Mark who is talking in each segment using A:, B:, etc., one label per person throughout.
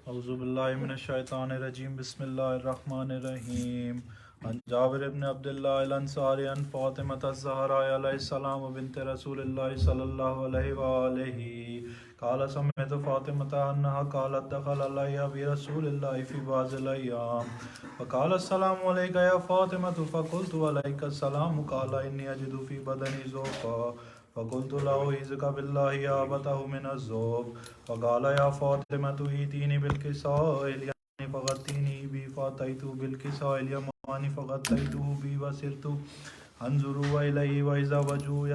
A: اعوذ باللہ من الشیطان الرجیم بسم اللہ الرحمن الرحیم عن جابر بن عبداللہ الانصاری عن فاطمة الزہراء علیہ السلام بنت رسول اللہ صلی اللہ علیہ وآلہ قال سمعت فاطمة انہا قالت دخل علیہ برسول اللہ فی بعض الایام فقال السلام علیک یا فاطمة فقلت علیک السلام قال انی اجد فی بدنی ذوقا فقلت له اعوذ بالله يا أبته من الذوب فقال يا فاطمة ائتيني بالكساء اليمين فغطيني به فأتيت بالكساء اليماني فغطيته به وسرت أنظر إليه وإذا وجهه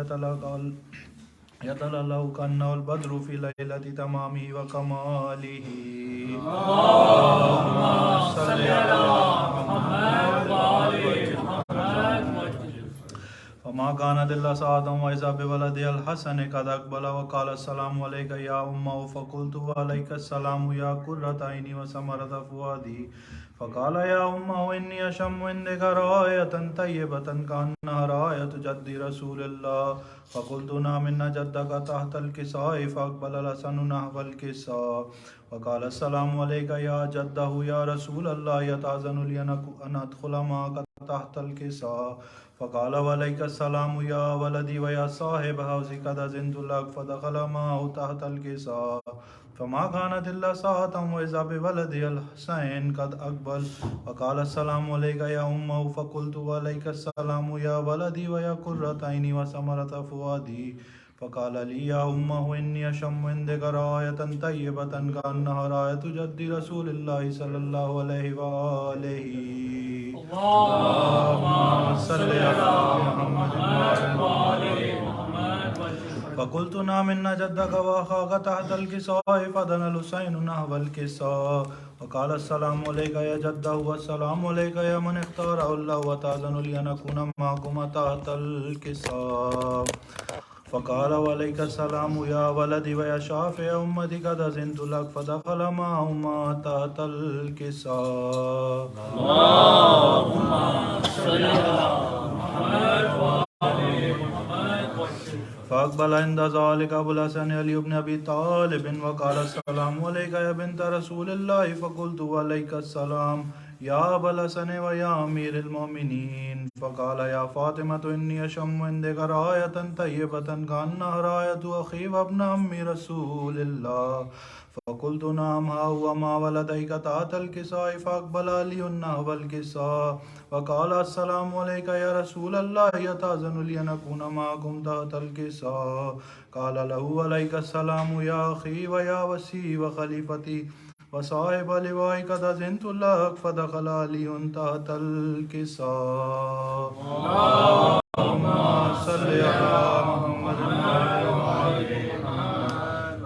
A: يتلألأ كأنه البدر في ليلة تمامه وكماله اللهم صل على محمد وآل محمد فما كانت إلا ساعة وإذا بولد الحسن قد أقبل وقال السلام عليك يا أمه فقلت وعليك السلام يا قرة عيني وثمرة فؤادي فقال يا أمه إني أشم عندك رائحة طيبة كأنها رائحة جد رسول الله فقلت نعم إن جدك تحت الكساء فأقبل الحسن نحو الكساء وقال السلام عليك يا جده يا رسول الله يتأذن لي أن أدخل معك تحت الكساء فقال وعليك السلام يا ولدي ويا صاحب حوزي قد أذنت لك فدخل معه تحت الكساء فما كانت إلا ساعة وإذا بولدي الحسين قد أقبل وقال السلام عليك يا أمه فقلت وعليك السلام يا ولدي ويا قرة عيني وثمرة فؤادي فقال لي يا أمه إني أشم عندك رائحة طيبة كأنها رائحة جد رسول الله صلى الله عليه وآله اللهم صل على محمد وآل محمد فقلت نعم إن جدك وأخاك تحت الكساء فدنا الحسين نحو الكساء وقال السلام عليك يا جده والسلام عليك يا من اختاره الله وتأذن لي أن أكون معكما تحت الكساء فقال وعليك السلام يا ولدي ويا شافع أمتي قد أذنت لك فدخل معهما تحت الكساء اللهم صل على محمد وآل محمد فأقبل عند ذلك أبو الحسن علي بن أبي طالب وقال السلام عليك يا بنت رسول الله فقلت وعليك السلام يا أبا الحسن ويا أمير المؤمنين فقال يا فاطمة إني أشم عندك رائحة طيبة كأنها رائحة أخي وابن عم رسول الله فقلت نعم ها هو ما ولديك تحت الكساء فأقبل علي نحو الكساء وقال السلام عليك يا رسول الله يتأذن لي أن أكون معكم تحت الكساء قال له عليك السلام يا أخي ويا وسي وخليفتي وصاحب لواء قد أذنت لك فدخل علي تحت الكساء اللهم صل على محمد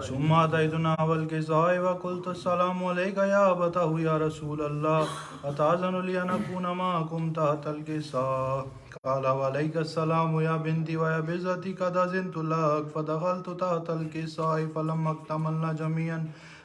A: ثم أتيتنا والكساء وقلت السلام عليك يا أبته يا رسول الله أتأذن لي أن أكون معكم تحت الكساء قال وعليك السلام يا بنتي ويا بزتي قد أذنت لك فدخلت تحت الكساء فلما اكتملنا جميعا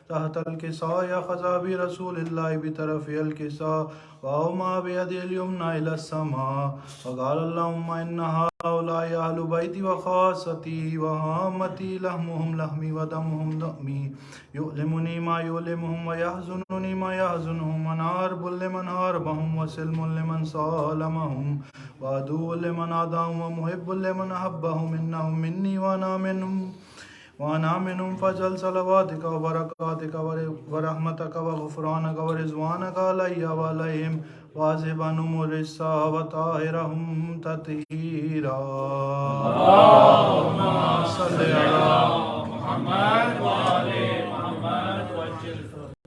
A: تحت الكساء أخذ برسول الله بطرف الكساء وأومى بيده اليمنى إلى السماء وقال اللهم إن هؤلاء أهل بيتي وخاصتي وهامتي لحمهم لحمي ودمهم دمي يؤلمني ما يؤلمهم ويحزنني ما يحزنهم أنا حرب لمن حاربهم وسلم لمن سالمهم وعدو لمن عاداهم ومحب لمن أحبهم إنهم مني وأنا منهم فجل صلواتك وبركاتك ورحمتك وغفرانك ورضوانك علي وعليهم واذهب عنهم الرجس وطهرهم تطهيرا اللهم صل على محمد وآل محمد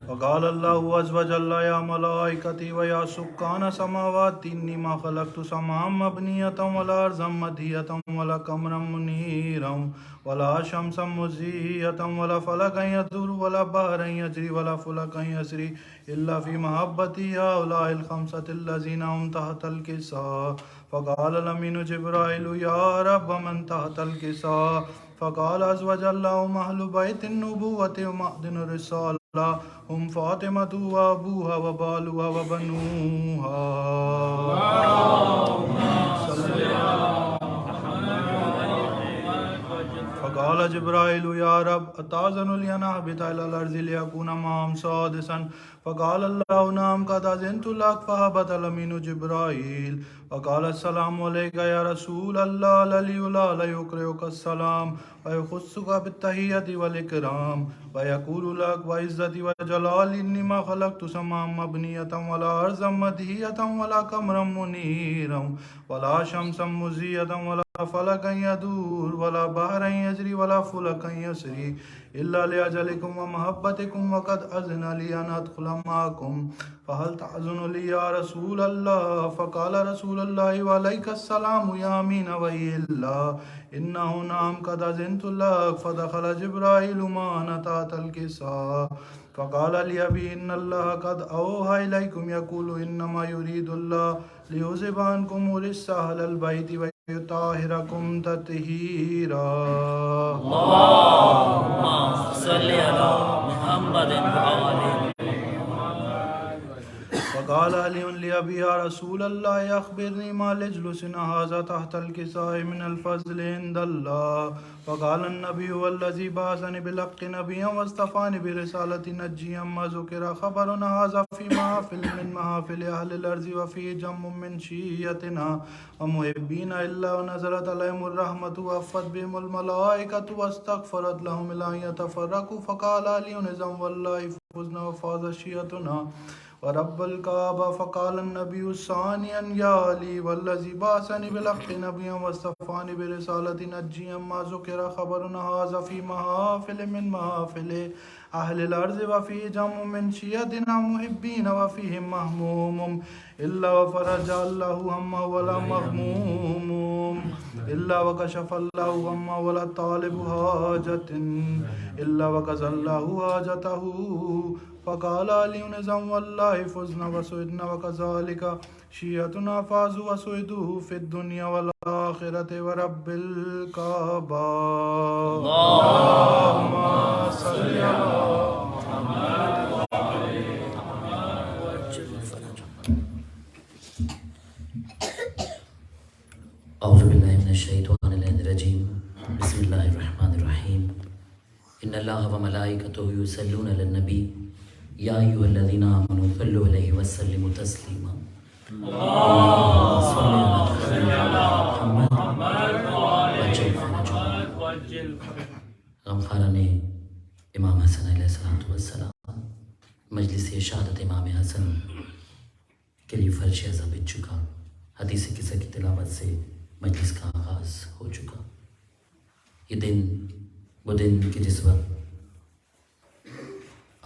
A: وقال الله عز وجل يا ملائكتي ويا سكان سماوات إني ما خلقت سماء مبنية ولا أرضا مدهية ولا قمرا منيرا ولا شمسا مزية ولا فلكا يدور ولا بحرا يجري ولا فلكا يسري إلا في محبتي هؤلاء الخمسة الذين هم تحت الكساء فقال الأمين جبرائيل يا رب من تحت الكساء فقال عز وجل هم أهل بيت النبوة ومعدن الرسالة هم فاطمة وأبوها وبالها وبنوها اللهم صل على محمد فقال جبرائيل يا رب أتأذن لي أن أهبط إلى الأرض ليكون معهم سادسا فقال الله نعم قد أذنت لك فهبط الأمين جبرائيل وقال السلام عليك يا رسول الله الذي لا يقرئك السلام ويخصك بالتحية والإكرام ويقول لك وعزتي وجلالي إني ما خلقت سماء مبنية ولا أرضا مدهية ولا قمرا منيرا ولا شمسا مزية ولا فلكا يدور ولا بحرا يجري ولا فلكا يسري إلا لأجلكم ومحبتكم وقد أذن لي أن أدخل معكم فهل تأذن لي يا رسول الله فقال رسول الله وعليك السلام يا أمين وهي الله إنه نعم قد أذنت لك فدخل جبرائيل معنا تحت الكساء فقال لي أبي إن الله قد أوحى إليكم يقول إنما يريد الله ليذهب عنكم الرجس أهل البيت ويطهركم تطهيرا
B: اللهم صل على محمد وآل
A: فقال علي لأبي يا رسول الله أخبرني ما لجلسنا هذا تحت الكساء من الفضل عند الله فقال النبي والذي بعثني بالحق نبيا واصطفاني برسالة نجيا ما ذكر خبرنا هذا في محافل من محافل أهل الأرض وفيه جم من شيعتنا ومحبين إلا ونزلت عليهم الرحمة ووفت بهم الملائكة واستغفرت لهم إلى أن يتفرقوا فقال علي نزم والله فزنا وفاز شيعتنا ورب الكعبة فقال النبي ثانيا يا علي والذي بعثني بالحق نبيا واصطفاني برسالة نجيا ما ذكر خبرنا هذا في محافل من محافل أهل الأرض وفيه جمع من شيعتنا محبين وفيهم مهموم إلا وفرج الله همه ولا مغموم إلا وكشف الله همه ولا طالب حاجة إلا وكذا الله حاجته فقال علي نزم والله فزنا وسعدنا وكذلك شيعتنا فازوا وسعدوا في الدنيا والآخرة ورب الكعبة اللهم صل على محمد وآل
B: أعوذ بالله من الشيطان الرجيم بسم الله الرحمن الرحيم إن الله وملائكته يصلون على النبي يا أيها الذين آمنوا صلوا عليه وسلموا تسليما اللهم صل على محمد وعجل غمخارن امام حسن علیہ السلام مجلس شہادت امام حسن کے لیے فرش عزا بچ چکا حدیث قصہ کی تلاوت سے مجلس کا آغاز ہو چکا یہ دن وہ دن کہ جس وقت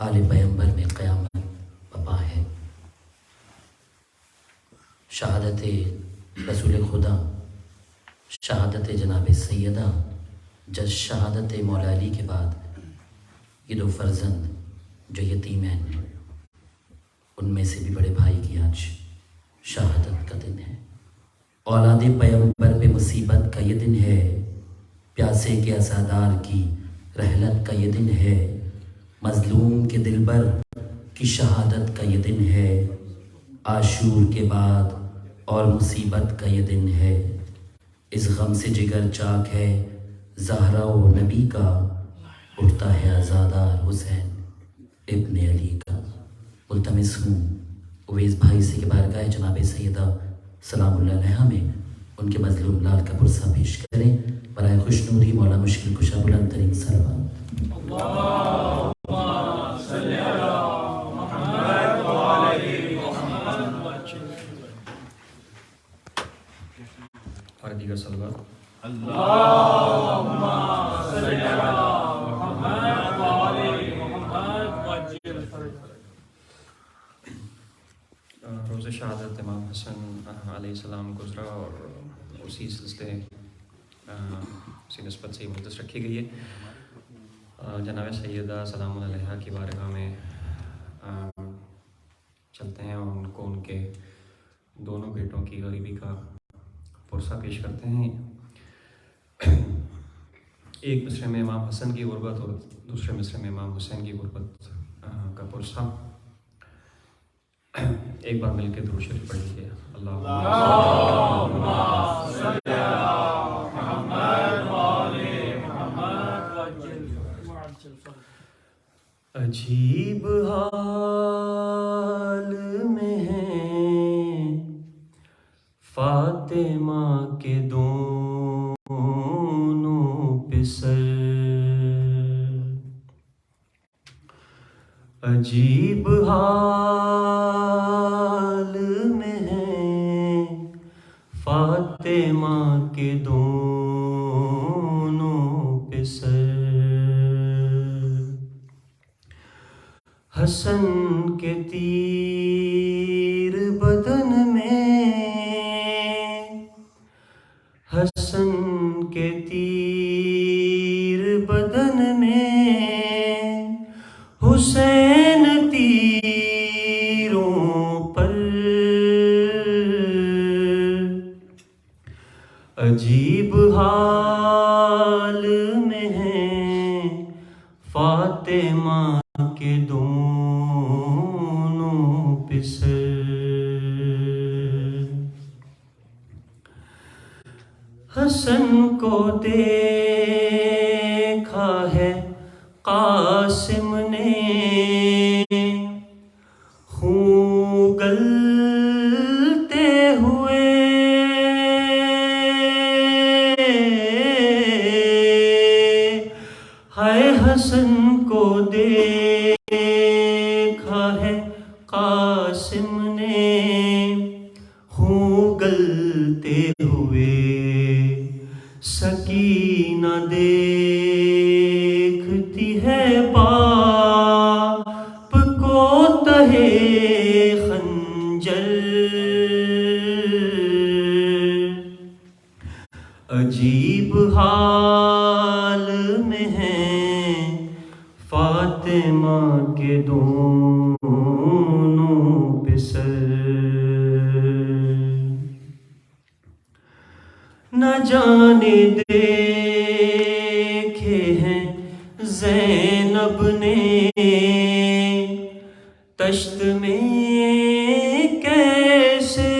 B: آل پیغمبر میں قیامت بپا ہے شہادت رسول خدا شہادت جناب سیدہ جس شہادت مولا علی کے بعد یہ دو فرزند جو یتیم ہیں ان میں سے بھی بڑے بھائی کی آج شہادت کا دن ہے اولاد پیغمبر پہ مصیبت کا یہ دن ہے پیاسے کے عزادار کی رحلت کا یہ دن ہے مظلوم کے دلبر کی شہادت کا یہ دن ہے عاشور کے بعد اور مصیبت کا یہ دن ہے اس غم سے جگر چاک ہے زہرا و نبی کا اٹھتا ہے عزادار حسین ابن علی کا ملتمس ہوں اویس بھائی سے کہ بارگاہ جناب سیدہ سلام اللہ علیہ میں ان کے مظلوم لال کا پرسہ پیش کریں برائے خوشنودی مولا مشکل کشا بلند ترین صلوات
C: اور دیگر صلوات
D: اللهم صل على محمد وآل محمد وعجل فرجهم.
C: روز شہادت امام حسن علیہ السلام گزرا اور اسی سلسلے اسی نسبت سے مقدس رکھی گئی ہے. جناب سیدہ سلام علیہ کی بارگاہ میں چلتے ہیں اور ان کو ان کے دونوں بیٹوں کی غریبی کا پرسہ پیش کرتے ہیں. ایک مصرے میں امام حسن کی غربت اور دوسرے مصرے میں امام حسین کی غربت کا پرسہ. ایک بار مل کے درود شریف پڑھ لیجیے. اللہم صل علی محمد وآل محمد عجیب حال میں ہیں فاطمہ کے دونوں پسر، عجیب حال میں ہیں فاطمہ کے دونوں پسر، حسن کے تیر بدن میں، حسن کے تیر بدن میں، حسین تیروں پر، عجیب حال میں ہیں فاطمہ کے دونوں پسر، حسن کو دیکھا ہے قاسم نے خون گلتے ہوئے، ہائے حسن کو دیکھا ہے قاسم نے خون گلتے ہوئے، سکینہ دیکھتی ہے باپ کو تہے خنجر، عجیب حال میں ہیں فاطمہ کے دونوں پسر، نہ جانے دیکھے ہیں زینب نے تشت میں کیسے،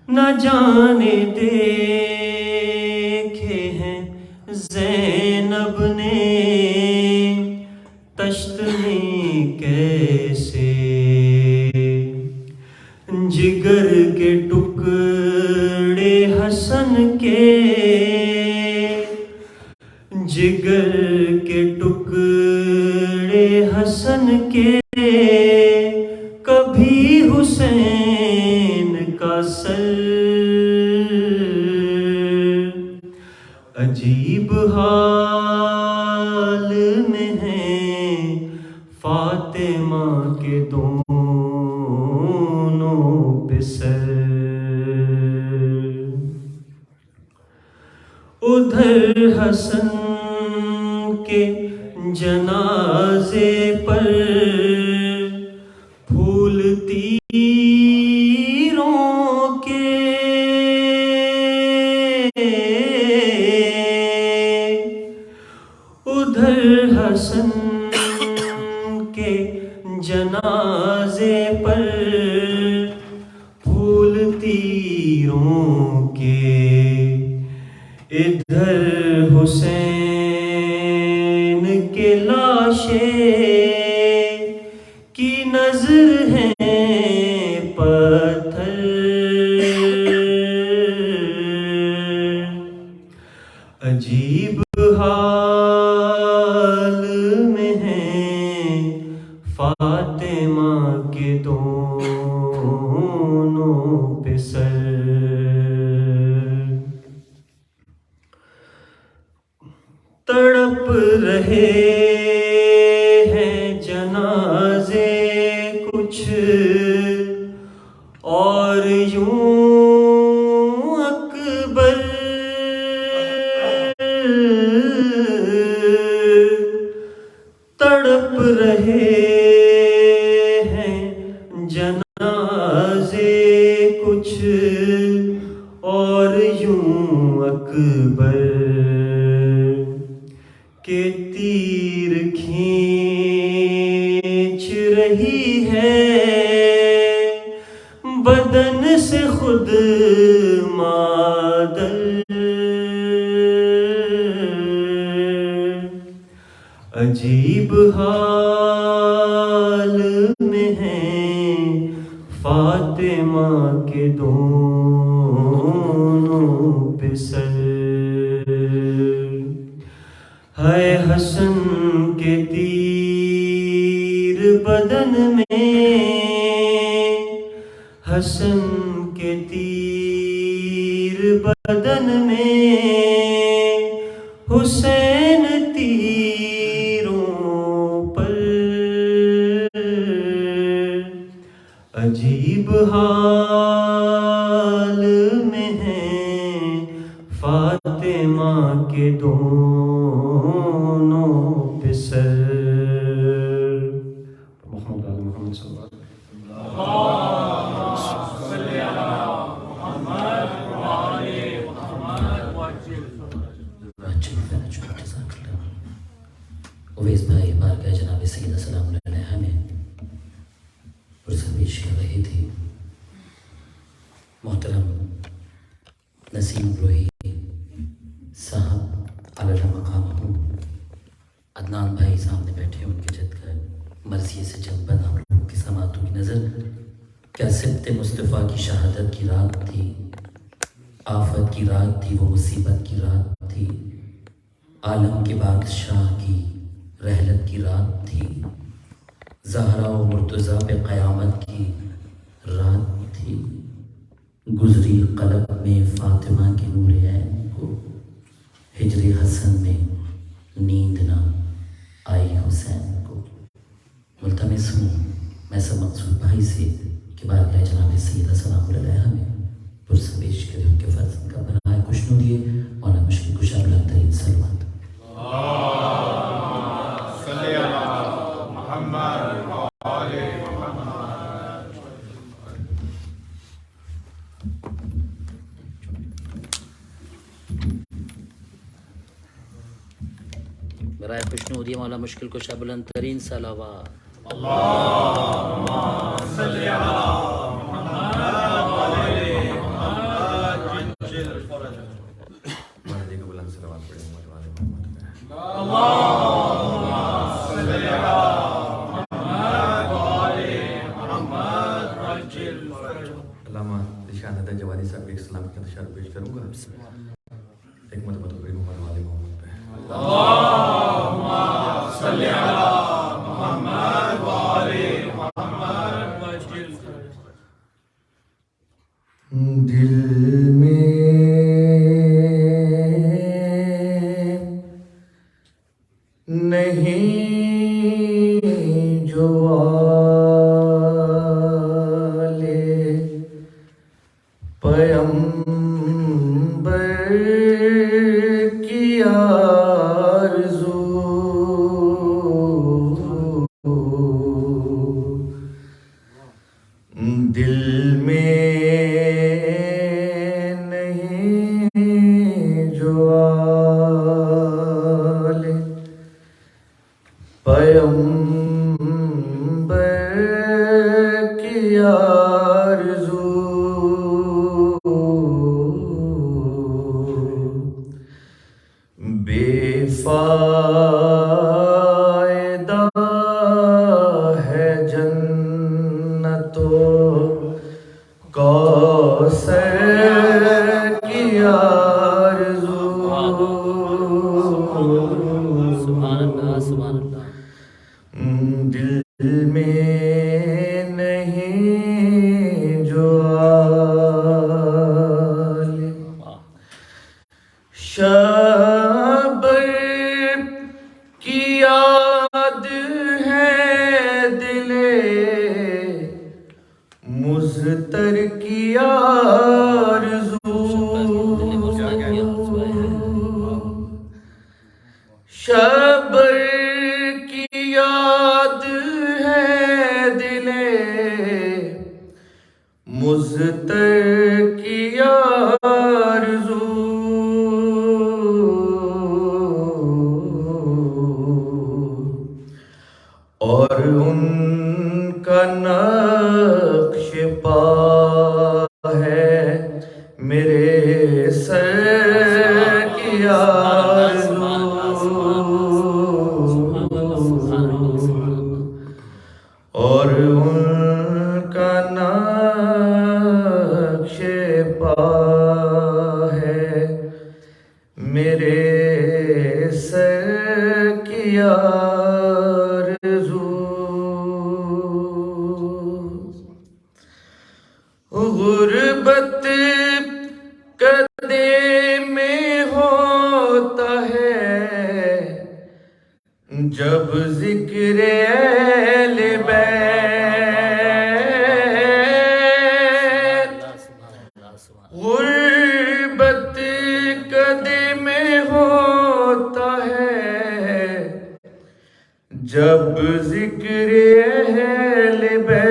C: نہ جانے دیکھے ہیں زینب نے تشت میں کیسے، جگر کے ٹکڑے حسن کے، جگر کے ٹکڑے حسن کے، کبھی حسین کا سر، عجیب حال میں ہیں فاطمہ کے دونوں پسر، ادھر حسن کے جنازے پر پھول تیروں کے، ادھر حسن کے جنازے پر پھول تیروں کے، ادھر حسین کے لاشیں کی نظر ہیں پتھر، عجیب حال میں ہیں فاطمہ کے دونوں پسر، تڑپ رہے ہیں جنازے کچھ اور یوں اکبر، تڑپ رہے ہیں جنازے کچھ اور یوں اکبر، کہ تیر کھینچ رہی ہے بدن سے خود مادر،
E: عجیب حال میں ہیں فاطمہ کے دونوں پہ سر، ہے حسن کے تیر بدن میں، حسن کے تیر بدن میں، حسین تیروں پر، عجیب حال میں ہیں فاطمہ کے دونوں پہ سر۔
C: محمد آل محمد صلی اللہ علیہ وسلم۔
B: اویس بھائی بارگاہ جناب سیدہ سلام اللہ علیہ میں پرسرویش کر رہی تھی۔ محترم نسیم روحی صاحب علیہ مقام ہوں، عدنان بھائی سامنے بیٹھے، ان کے جد کا مرثیے سے جب بند ہم لوگوں کی سماعتوں کی نظر، کیا سبت مصطفیٰ کی شہادت کی رات تھی، آفت کی رات تھی، وہ مصیبت کی رات تھی، عالم کے بادشاہ کی رحلت کی رات تھی، زہرا و مرتضیٰ پہ قیامت کی رات تھی، گزری قلب میں فاطمہ کے نور عین کو، ہجر حسن میں نیند نہ آئی حسین کو۔ ملتمس ہوں میں سب مقصود بھائی سے کہ بارگاہ جناب سیدہ سلام اللہ علیہ میں پرسرویش کرے، ان کے فرزند کا برائے خوشنو دیے، مولا مشکل کشا بلند ترین سلوات۔ برائے خوشنو دیے مولا مشکل کشا بلند ترین سلوات۔
F: علامہ ذیشان جوادی صاحب کے اسلام کا تشارہ پیش کروں گا۔ ایک مرتبہ تو محمد والے محمد پہ
E: دل میں نہیں جو آلے پیمبر کی آرزو، دل میں نہیں جو آلے پیمبر کی آرزو، بے فائدہ ہے جنت و کوثر کی آرزو،
B: سبحان اللہ سبحان اللہ۔
E: دل میں نہیں جو آلے شبر کی یاد ہے دل مضطر کی آرزو، شبر کی یاد ہے دل مضطر کی آرزو، اور ان کا نقش پا ہے میرے سر کی آرزو، پا ہے میرے سر کی آرزو، غربت کدے میں ہوتا ہے جب ذکر اہل بیت، غربت کدے میں ہوتا ہے جب ذکر اہل بیت،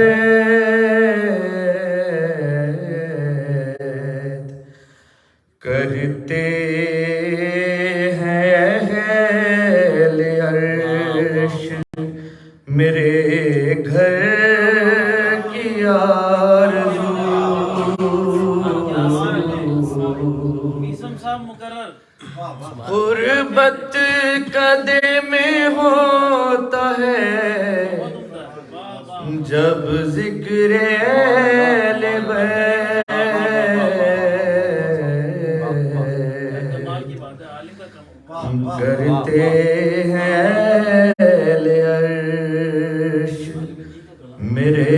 E: کرتے ہیں اہل عرش میرے گھر کی آرزو، غربت کدے میں ہوتا ہے جب ذکر اہل بیت، کرتے ہیں اہل عرش میرے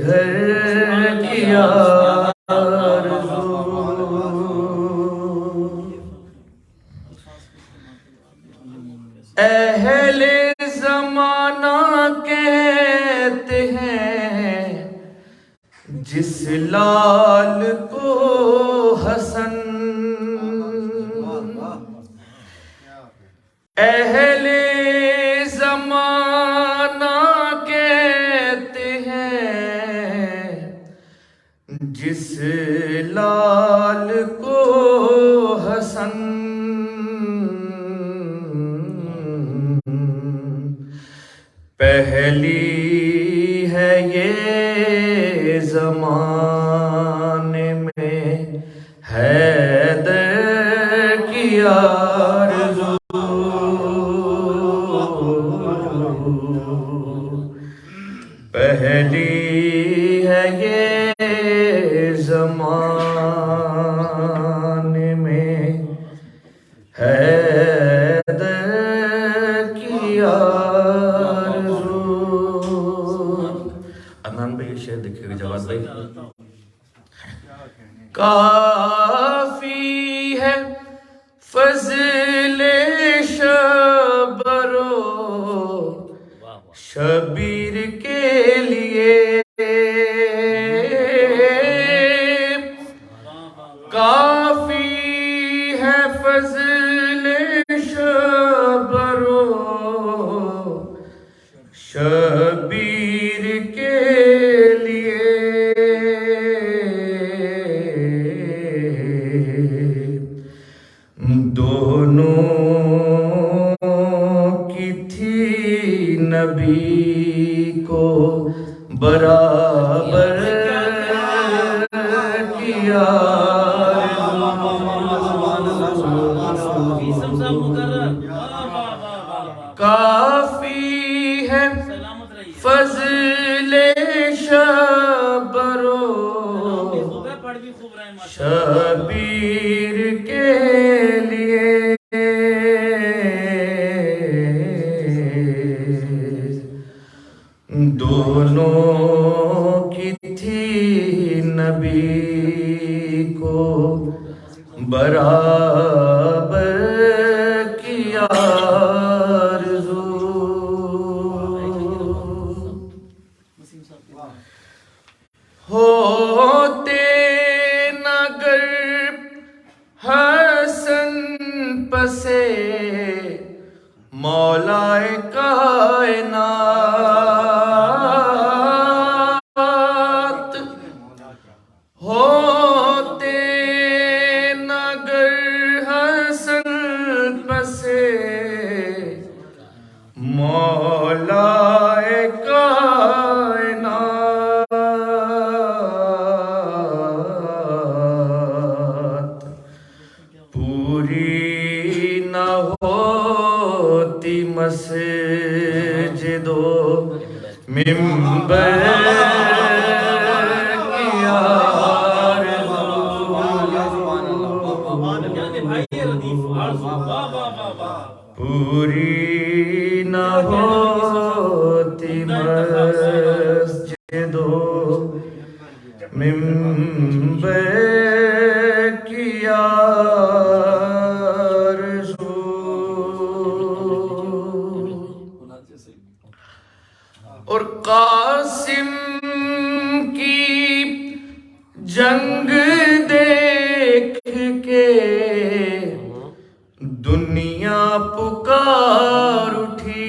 E: گھر کی آرزو، اہل زمانہ کہتے ہیں جس لال کو حسن، اہل زمانہ کہتے ہیں جس لال کو حسن، پہلی ہے یہ زمانے میں حیدر کی آرزو، پہلی ہے یہ زمانے میں حیدر کی آرزو۔
F: عدنان بھائی یہ شعر دیکھیے گا جواد بھائی۔
E: کافی ہے فضل شبرو شبیر کے لیے، کافی ہے فضل شبرو شبیر کے لیے، دونوں کی تھی نبی کو برابر کیا، کافی ہے فضل شبرو شبیر کے لیے، دونوں کی تھی نبی کو برابر کی آرزو، ہوتے نگر حسن پسے مولا کائنات، ہوتے نگر حسن پسے مولا کائنات، پوری نہ ہوتی مسجد و منبر کی آرزو، پوری نہ ہوتی مسجد و منبر کی آرزو، اور قاسم کی جنگ دیکھ کے دنیا پکار اٹھی،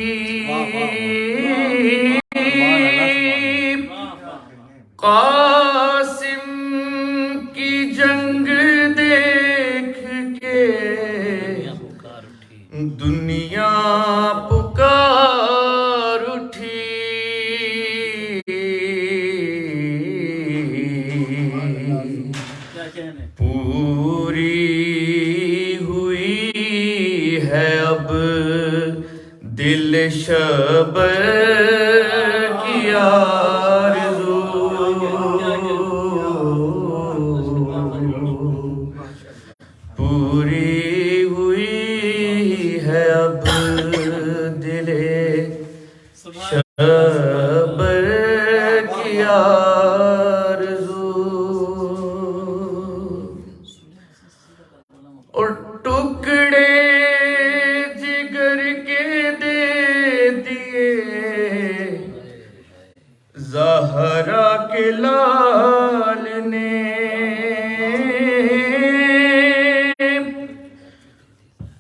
E: قاسم کی جنگ دیکھ کے دنیا پکار اٹھی، پوری ہوئی ہے اب دل شبر کی آرزو، پوری ہوئی ہے اب دل شبر کی آرزو، اور ٹکڑے جگر کے دے دیے زہرا کے لال نے،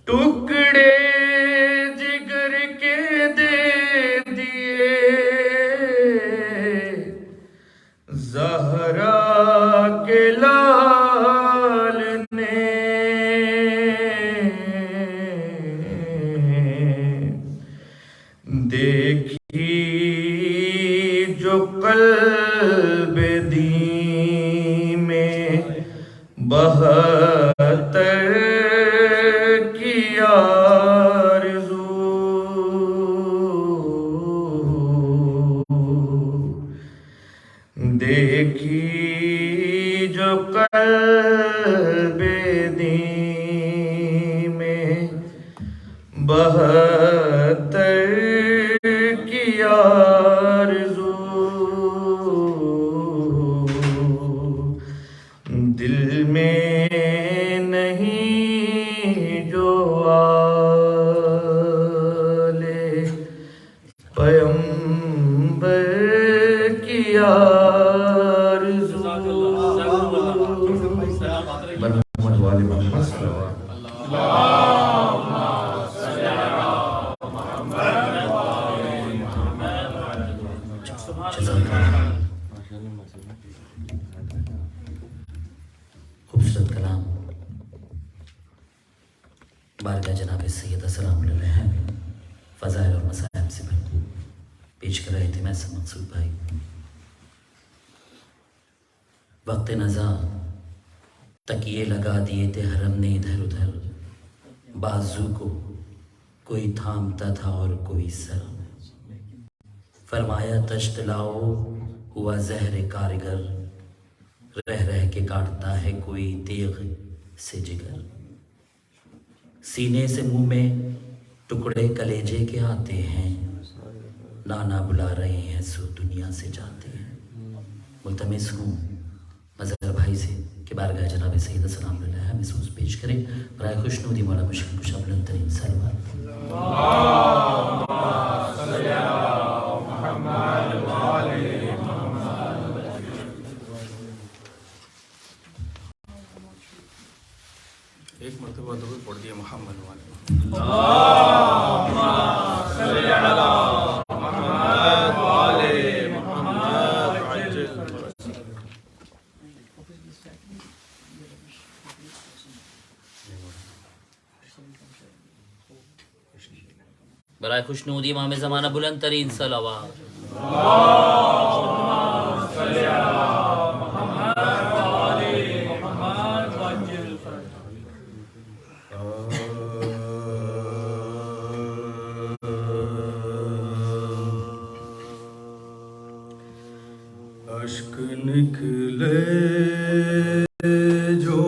E: ٹکڑے جگر کے دے دیے زہرا کے لال نے، دیکھی جو قلب دی میں بہتر کی آرزو، دیکھی جو قلب دی میں بہتر کی آرزو، دل میں نہیں جو آلے پیغمبر کی آرزو،
F: محمد والے محمد صلی اللہ علیہ
B: خوبصورت کلام بارگاہ جناب سید السلام علیہ فضائل اور مصائب سے بھرپور پیش کر رہے تھے میں سے منصور بھائی۔ وقت نزا تکیے لگا دیے تھے حرم نے ادھر ادھر، بازو کو کوئی تھامتا تھا اور کوئی سر، فرمایا تشت لاؤ ہوا زہر کارگر، رہ رہ کے کاٹتا ہے کوئی تیغ سے جگر، سینے سے منہ میں ٹکڑے کلیجے کے آتے ہیں، نانا بلا رہے ہیں سو دنیا سے جاتے ہیں۔ ملتمس ہوں مظہر بھائی سے کہ بارگاہ جناب سید السلام علیہ محسوس پیش کریں برائے خوشنودی مولا مشکل کشا بلند ترین سلوات۔
E: ایک مرتبہ درود پڑھ دیا محمد والے
B: برائے خوشنودی امام زمانہ بلند ترین صلوات۔
E: اشک نکلے جو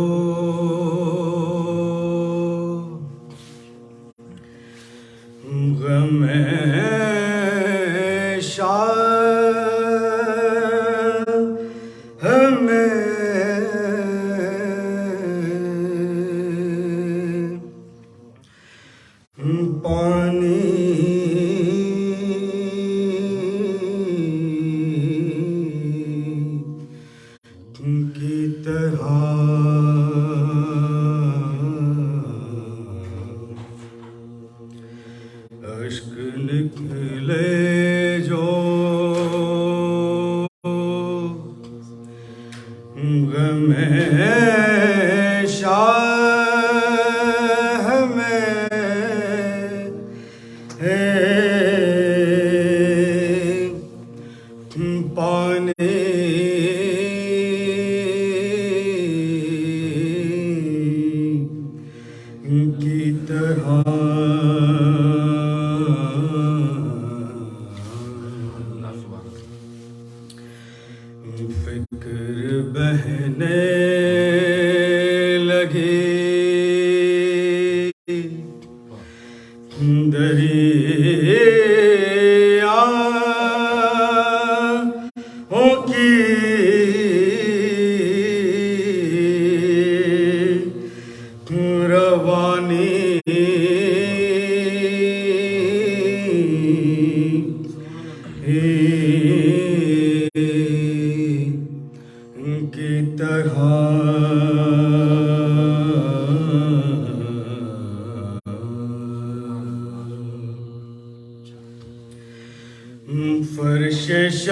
E: شبیر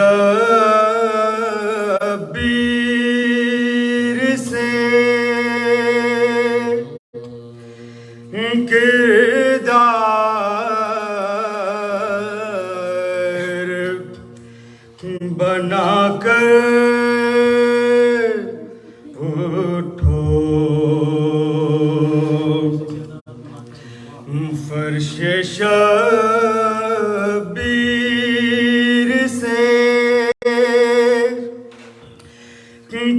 E: سے کردار بنا کر اٹھو، فرش شبیر سے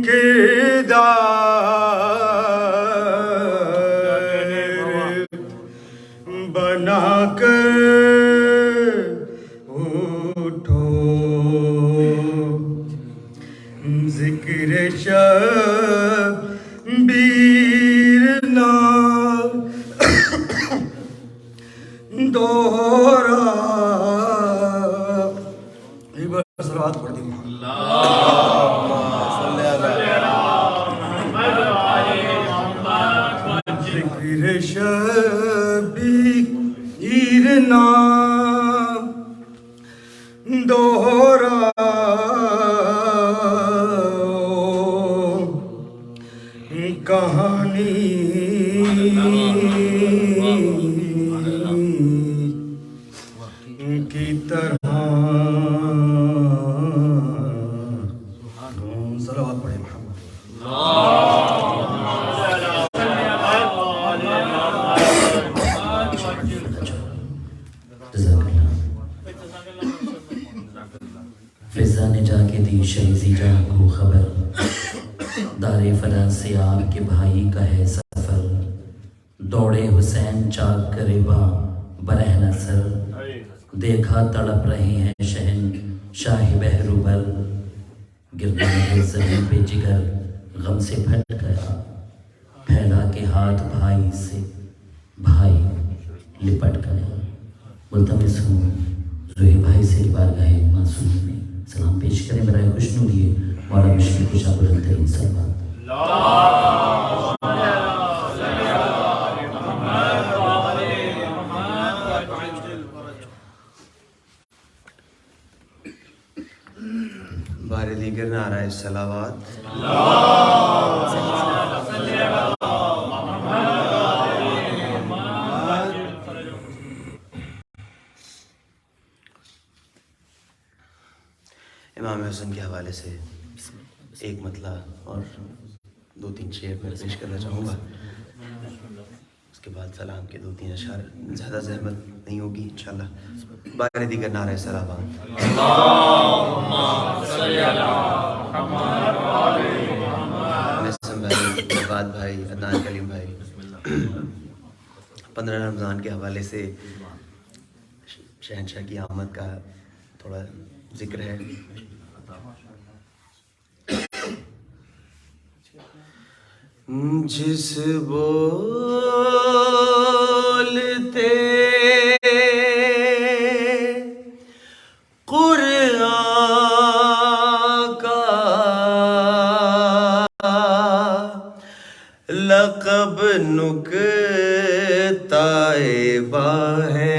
E: کردار بنا کر اٹھو، ذکر شبیر نہ دوہرا، ایک بار صلوات پڑھ دی ذکر شبیر نہ دوہرا، کہانی کی طرح صلوات پڑھیں محمد۔
B: جزاک اللہ۔ فضا نے جا کے دی شہزی جہاں کو خبر، دار فلاں سے آپ کے بھائی کا ہے سفر، دوڑے حسین چاک کرے با برہنہ سر، دیکھا تڑپ رہے ہیں شہن شاہ بہروبر، گرنے لگے زمین پہ جگر غم سے پھٹ گیا، پھیلا کے ہاتھ بھائی سے بھائی لپٹ گیا، ملتمس ہوں زوہی بھائی سے بارگاہ معصوم میں سلام پیش کریں برائے خوشنودی مولا مشکل کشا بلند ترین سلوات۔
E: بار دیگر نعرہ صلوات۔ امام حسن کے حوالے سے ایک مطلع اور 2-3 شعر میں پیش کرنا چاہوں گا، اس کے بعد سلام کے 2-3 اشعار، زیادہ زحمت نہیں ہوگی انشاءاللہ۔ بار دیگر نعرہ صلوات۔ محسن بھائی، عباد بھائی، عدنان کلیم بھائی، 15 رمضان کے حوالے سے شہنشاہ کی آمد کا تھوڑا ذکر ہے۔ جس بولتے قرآن کا لقب نکتۂ با ہے،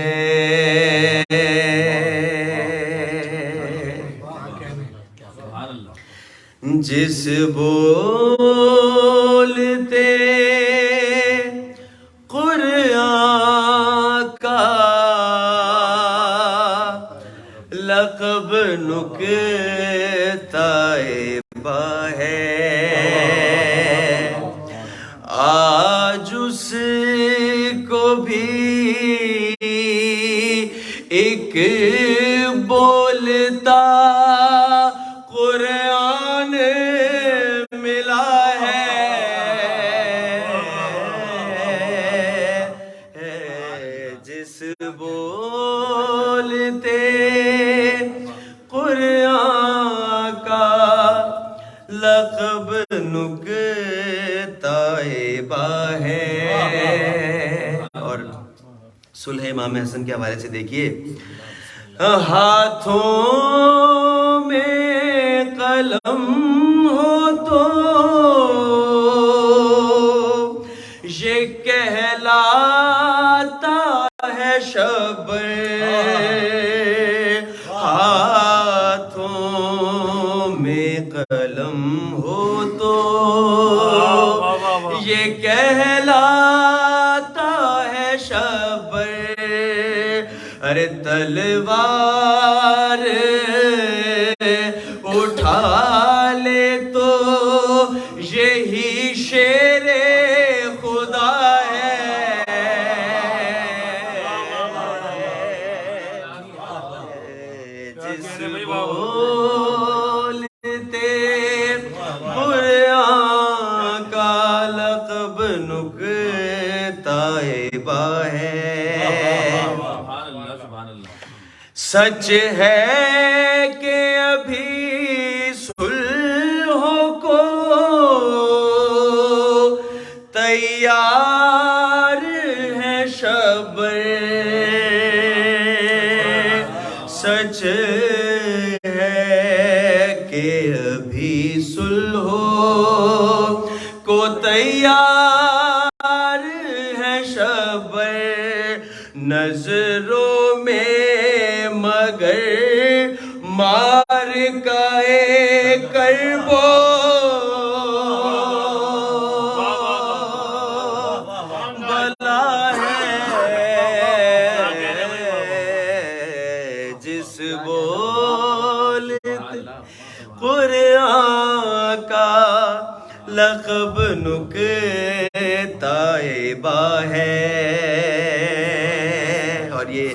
E: جس بولتے قرآن کا لقب نکتۂ با ہے، آج اس کو بھی ایک بولتا قرآن ملا ہے، جس بولتے قرآن کا لقب نکتۂ با ہے۔ اور صلح امام حسن کے حوالے سے دیکھیے، ہاتھوں میں قلم ہو تو یہ کہلاتا ہے شب، ہاتھوں یہ کہلاتا ہے شبر ارے تلوار اٹھا لے تو یہی شیر خدا ہے جس بولتے قرآن کا لقب نکتہ ہے سچ ہے کہ ابھی صلح کو تیار ہے شبر سچ ہے کہ ابھی صلح کو تیار ہے شبر نظروں میں مگر مار کا کربو بلا ہے جس بولتے قرآن کا لقب نکتہ ہے اور یہ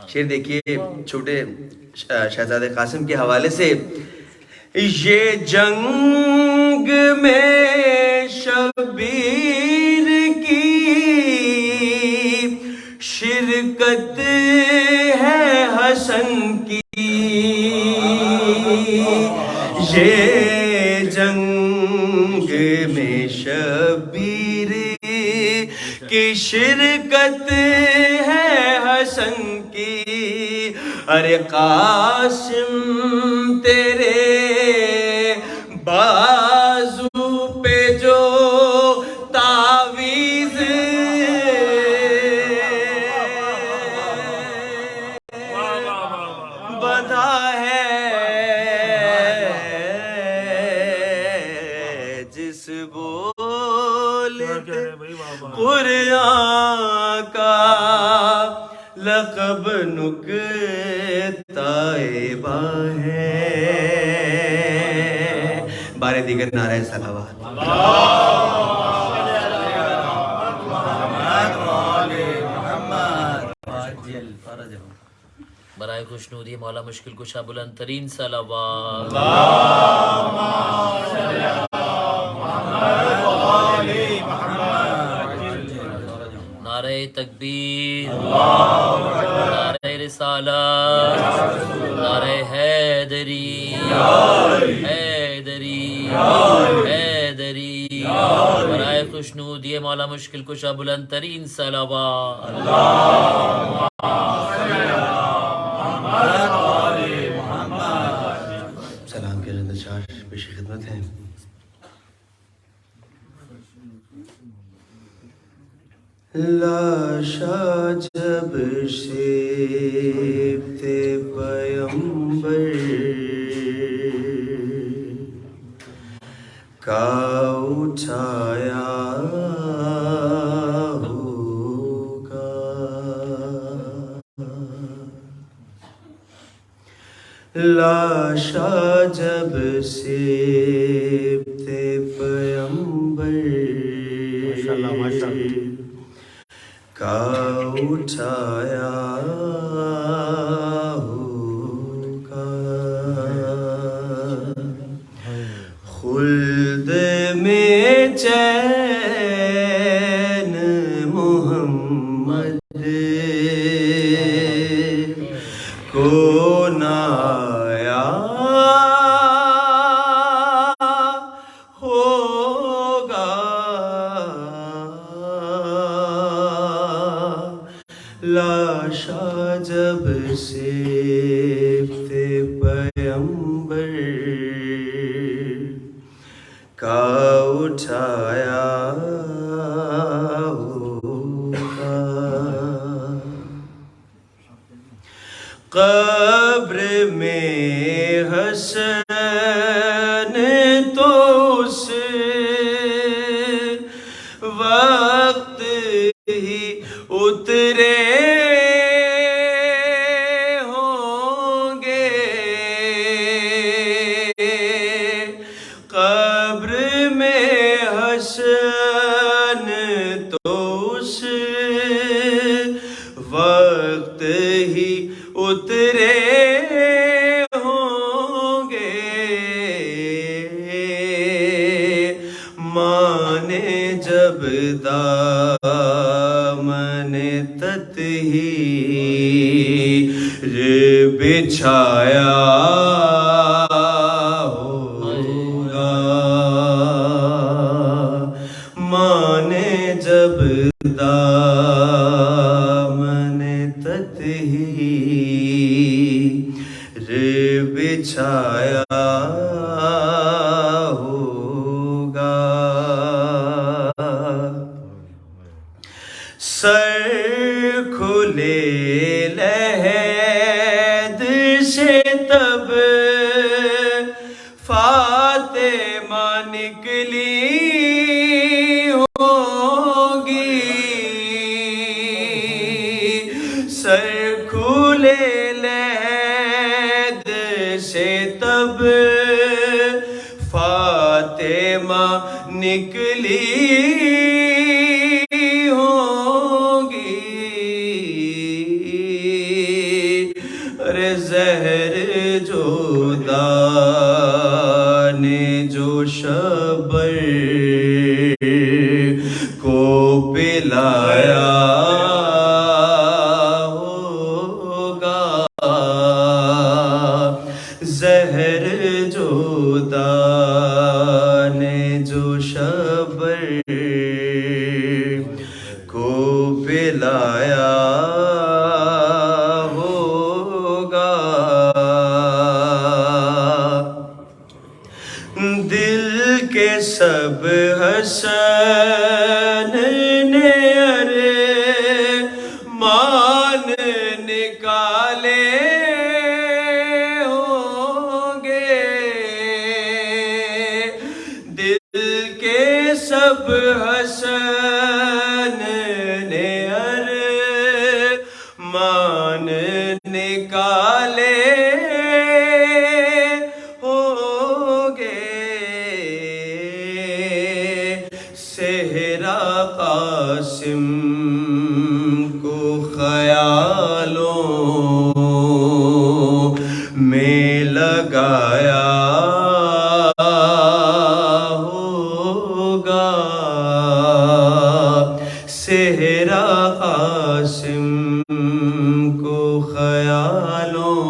E: شعر دیکھیے چھوٹے شہزادے قاسم کے حوالے سے یہ جنگ میں شبیر کی شرکت ہے حسن کی یہ جنگ میں شبیر کی شرکت ہے حسن کی ارے قاسم تیرے بازو پہ جو تعویذ بندھا ہے جس بولتے قرآن کا لقب نکتہ ہے بارے دیگر نعرہ صلوات
B: برائے خوشنودی مولا مشکل کشا بلند ترین صلوات نعرہ تکبیر نعرہ رسالت نعرہ حیدری حیدری حیدری برائے خوشنودی مولا مشکل کشا بلند ترین صلوات
E: سلام کے رند شاہ پیش خدمت ہیں لاشا جب سے تے پیمبر کا اٹھایا ہوگا لاشا جب سے تے پیمبر کا اٹھایا ہوگا خلد میں چین محمد کو نایا ہوگا لاشا جب سے پیمبر کا اٹھایا ہوگا قبر میں حسن تو سے وقت ہی اترے ہوں گے، قبر میں حسن تو اس وقت ہی اترے ہوں گے، ماں نے جب دامن تطہیر بچھایا ہوگا، ماں نے جب دامن تطہیر بچھایا ہوگا، سر کھلے لحد سے تب فاطمہ نکلی ہوگی، سر کھلے لحد سے تب فاطمہ نکلی ہوگی، ارے زہر جو دانے جو شبر کو پلایا ہوگا، زہر جو دانے جو شبر کو پلایا ہوگا، دل کے سب حسن نے ارمان نکالے ہوں گے، دل کے سب حسن نے ارمان نکالے ہوں گے، صحرا قاسم کو خیالوں میں لگایا ہوگا، صحرا قاسم کو خیالوں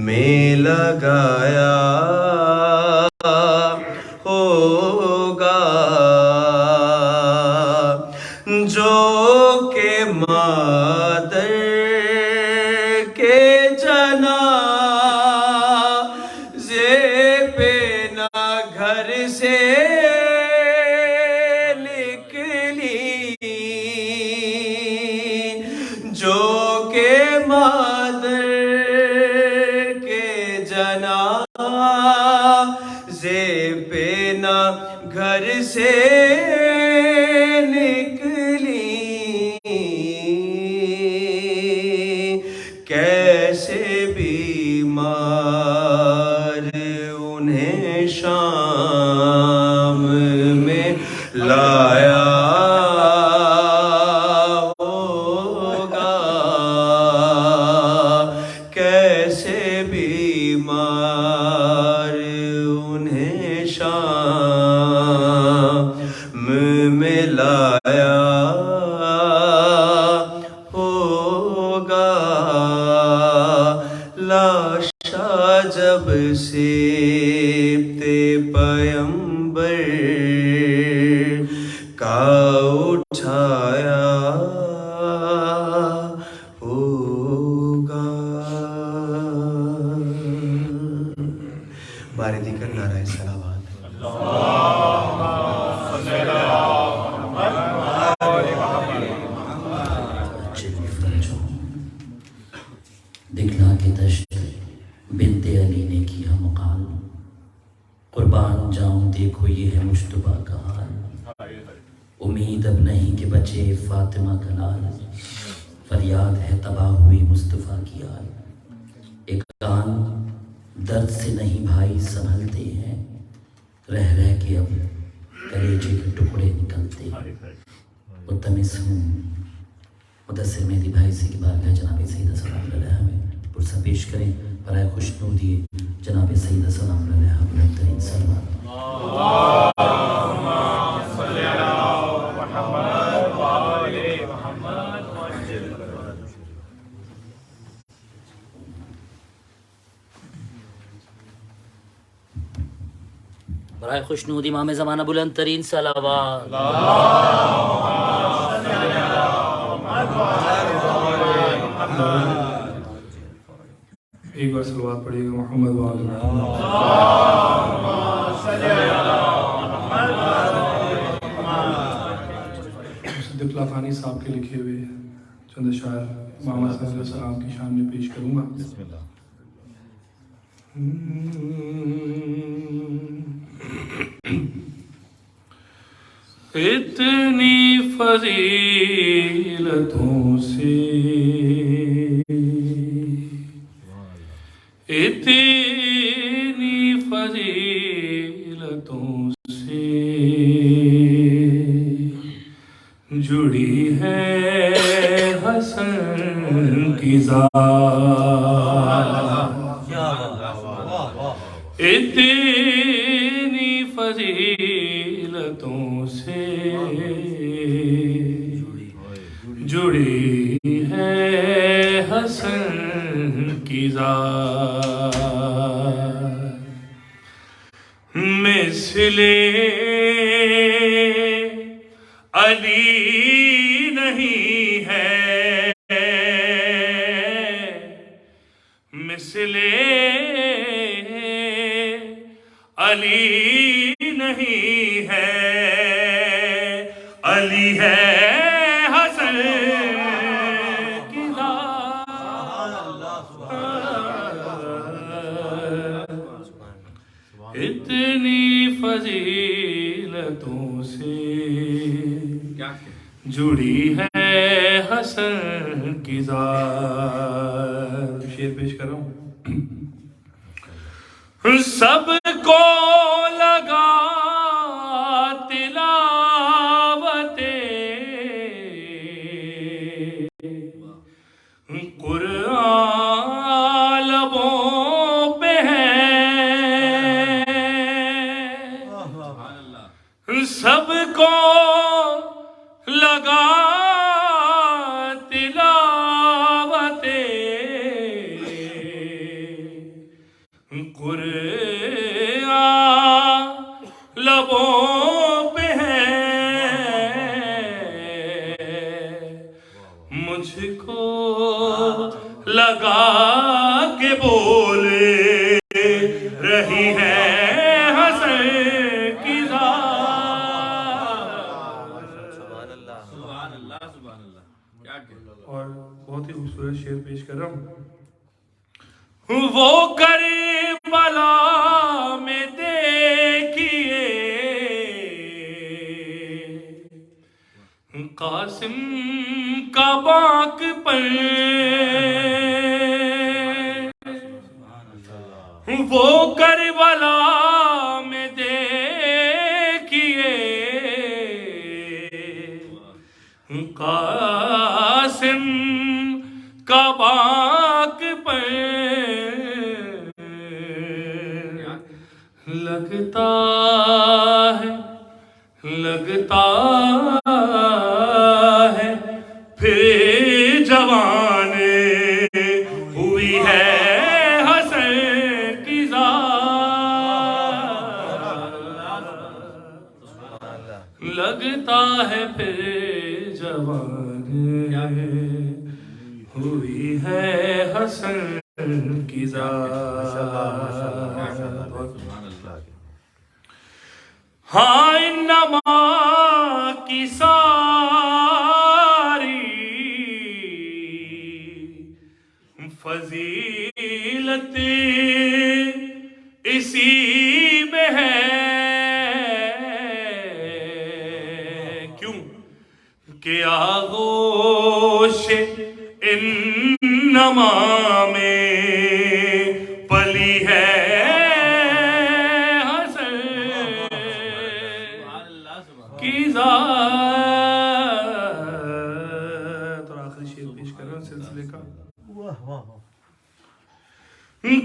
E: میں لگایا ہوگا، جو کہ مادر کے جنازے پہ نہ گھر سے نکلی، جو کہ مادر کے جنازے پہ نہ گھر سے نکلی، کیسے بیمار انہیں شام میں لایا ہوگا، کیسے بیمار انہیں شام میں لایا ہوگا، لاشا جب سیبتے پیمبر کا اٹھایا ہوگا، بارے دیکھر نعرہ صلوات،
B: دکھلا کے دشت بنت علی نے کیا مقال، قربان جاؤں دیکھو یہ ہے مشتبہ کا حال، امید اب نہیں کہ بچے فاطمہ کا لال، فریاد ہے تباہ ہوئی مصطفیٰ کی آل۔ ایک کان درد سے نہیں بھائی سنبھلتے ہیں، رہ رہ کے اب کلیجے کے ٹکڑے نکلتے ہیں۔ ملتمس ہوں مدثر مہدی بھائی سے کہ بارگاہ جناب سیدہ سلام علیہ میں پرسہ پیش کریں، برائے خوشنودی جناب سیدہ سلام علیہ بلند ترین سلوات۔ برائے خوشنود امام زمانہ بلند ترین صلوات۔
D: ایک بار صلوات پڑھیے گا محمد وآل صدیق لافانی صاحب کے لکھے ہوئے چند اشعار امام صلی اللہ علیہ وسلم کی شان میں پیش کروں گا۔ اتنی فضیلتوں سے، اتنی فضیلتوں سے جڑی ہے حسن کی ذات، اتنی فضیلتوں سے جڑی ہے حسن کی ذات، مثل علی نہیں ہے، مثل علی نہیں ہے، علی ہے حسن کی ذات، اتنی فضیلتوں سے جڑی ہے حسن کی ذات۔ شعر پیش کر رہا ہوں۔ سب کو لگا تلاوت قرآن لبوں پہ ہے، سب کو لگا تلاوت قرآن لبوں پہ ہے، مجھ کو لگا کے بولے رہی ہے حسن کی ذات۔ اور بہت ہی خوبصورت شعر پیش کر رہا ہوں۔ وہ کربلا میں دیکھیے قاسم کا باق پر، وہ کربلا میں دیکھیے قاسم کا باق پر، لگتا ہے پھر جوان ہوئی ہے حسن کی ذات، لگتا ہے پھر جوان ہوئی ہے حسن کی ذات۔ ہاں انما کی ساری فضیلت اسی میں ہے، کیوں کہ آغوش انما میں پلی ہے حسن کی ذات. اور آخری شعر پیش کر رہا ہوں سلسلے کا.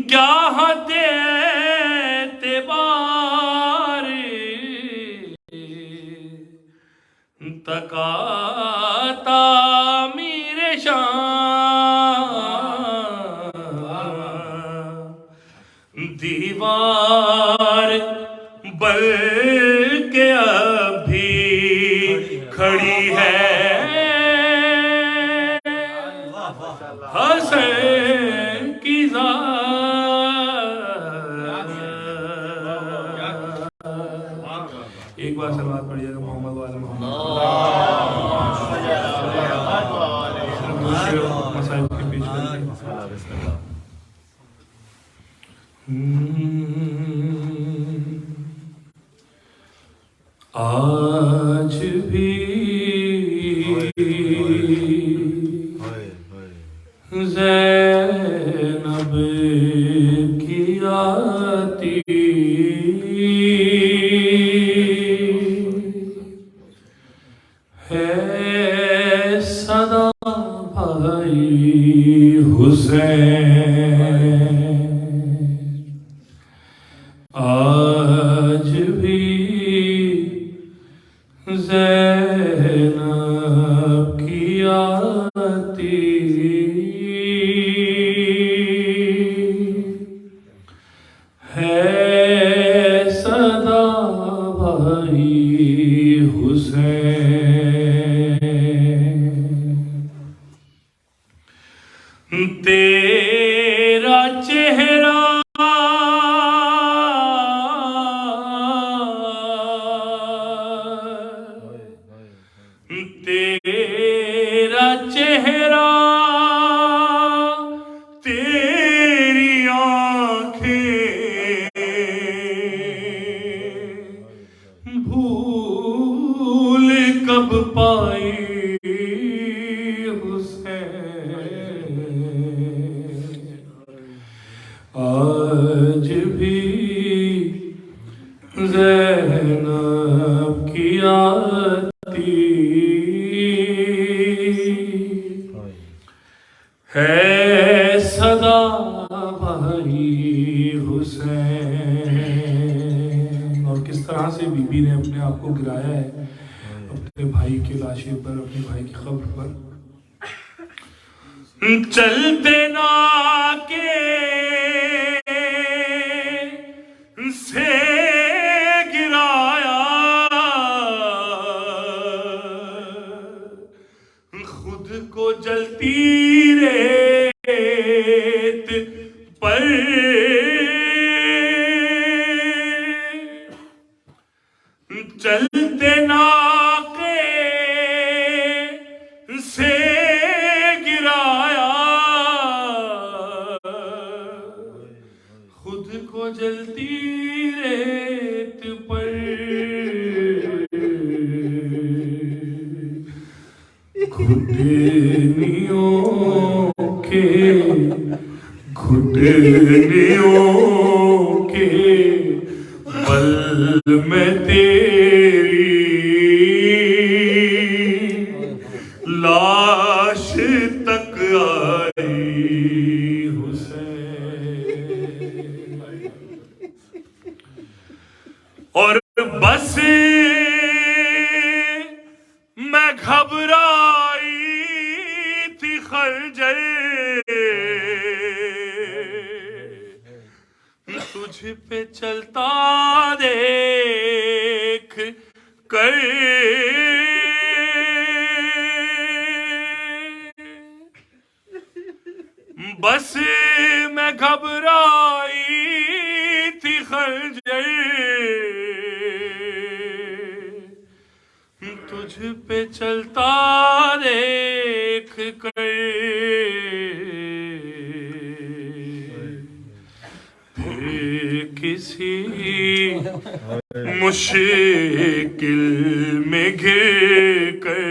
D: کیا حد اعتبار تکاتا میرے شان دیوار بلکہ ابھی کھڑی ہے حسن کی ذات. ایک بار سلوات پڑھیے گا محمد والے محمد. مسائل کے پیش کریں. آج بھی زینب کی آتی ہے صدا بھائی حسین. آج بھی زینب کی آتی ہے صدا بھائی حسین. تیرا چہرہ تیرا چہرہ تیری آنکھیں بھول کب پائی حسین. آج بھی زینب کی آتی ہے صدا بھائی حسین. اور کس طرح سے بی بی نے اپنے آپ کو گرایا ہے اپنے بھائی کے لاشے پر, اپنے بھائی کی قبر پر. چلتے ناکے سے گرایا خود کو جلتی ریت پر. چلتے ناکے سے گرایا خود کو جلتی ریت پر. گھٹنیوں کے بل میں تیری لاش تک آئی حسین. اور بس میں گھبرائی تھی خنجر تجھ پہ چلتا دیکھ کر. بس میں گھبرائی تھی خنجر تجھ پہ چلتا دیکھ کر. کسی مشکل میں گر کر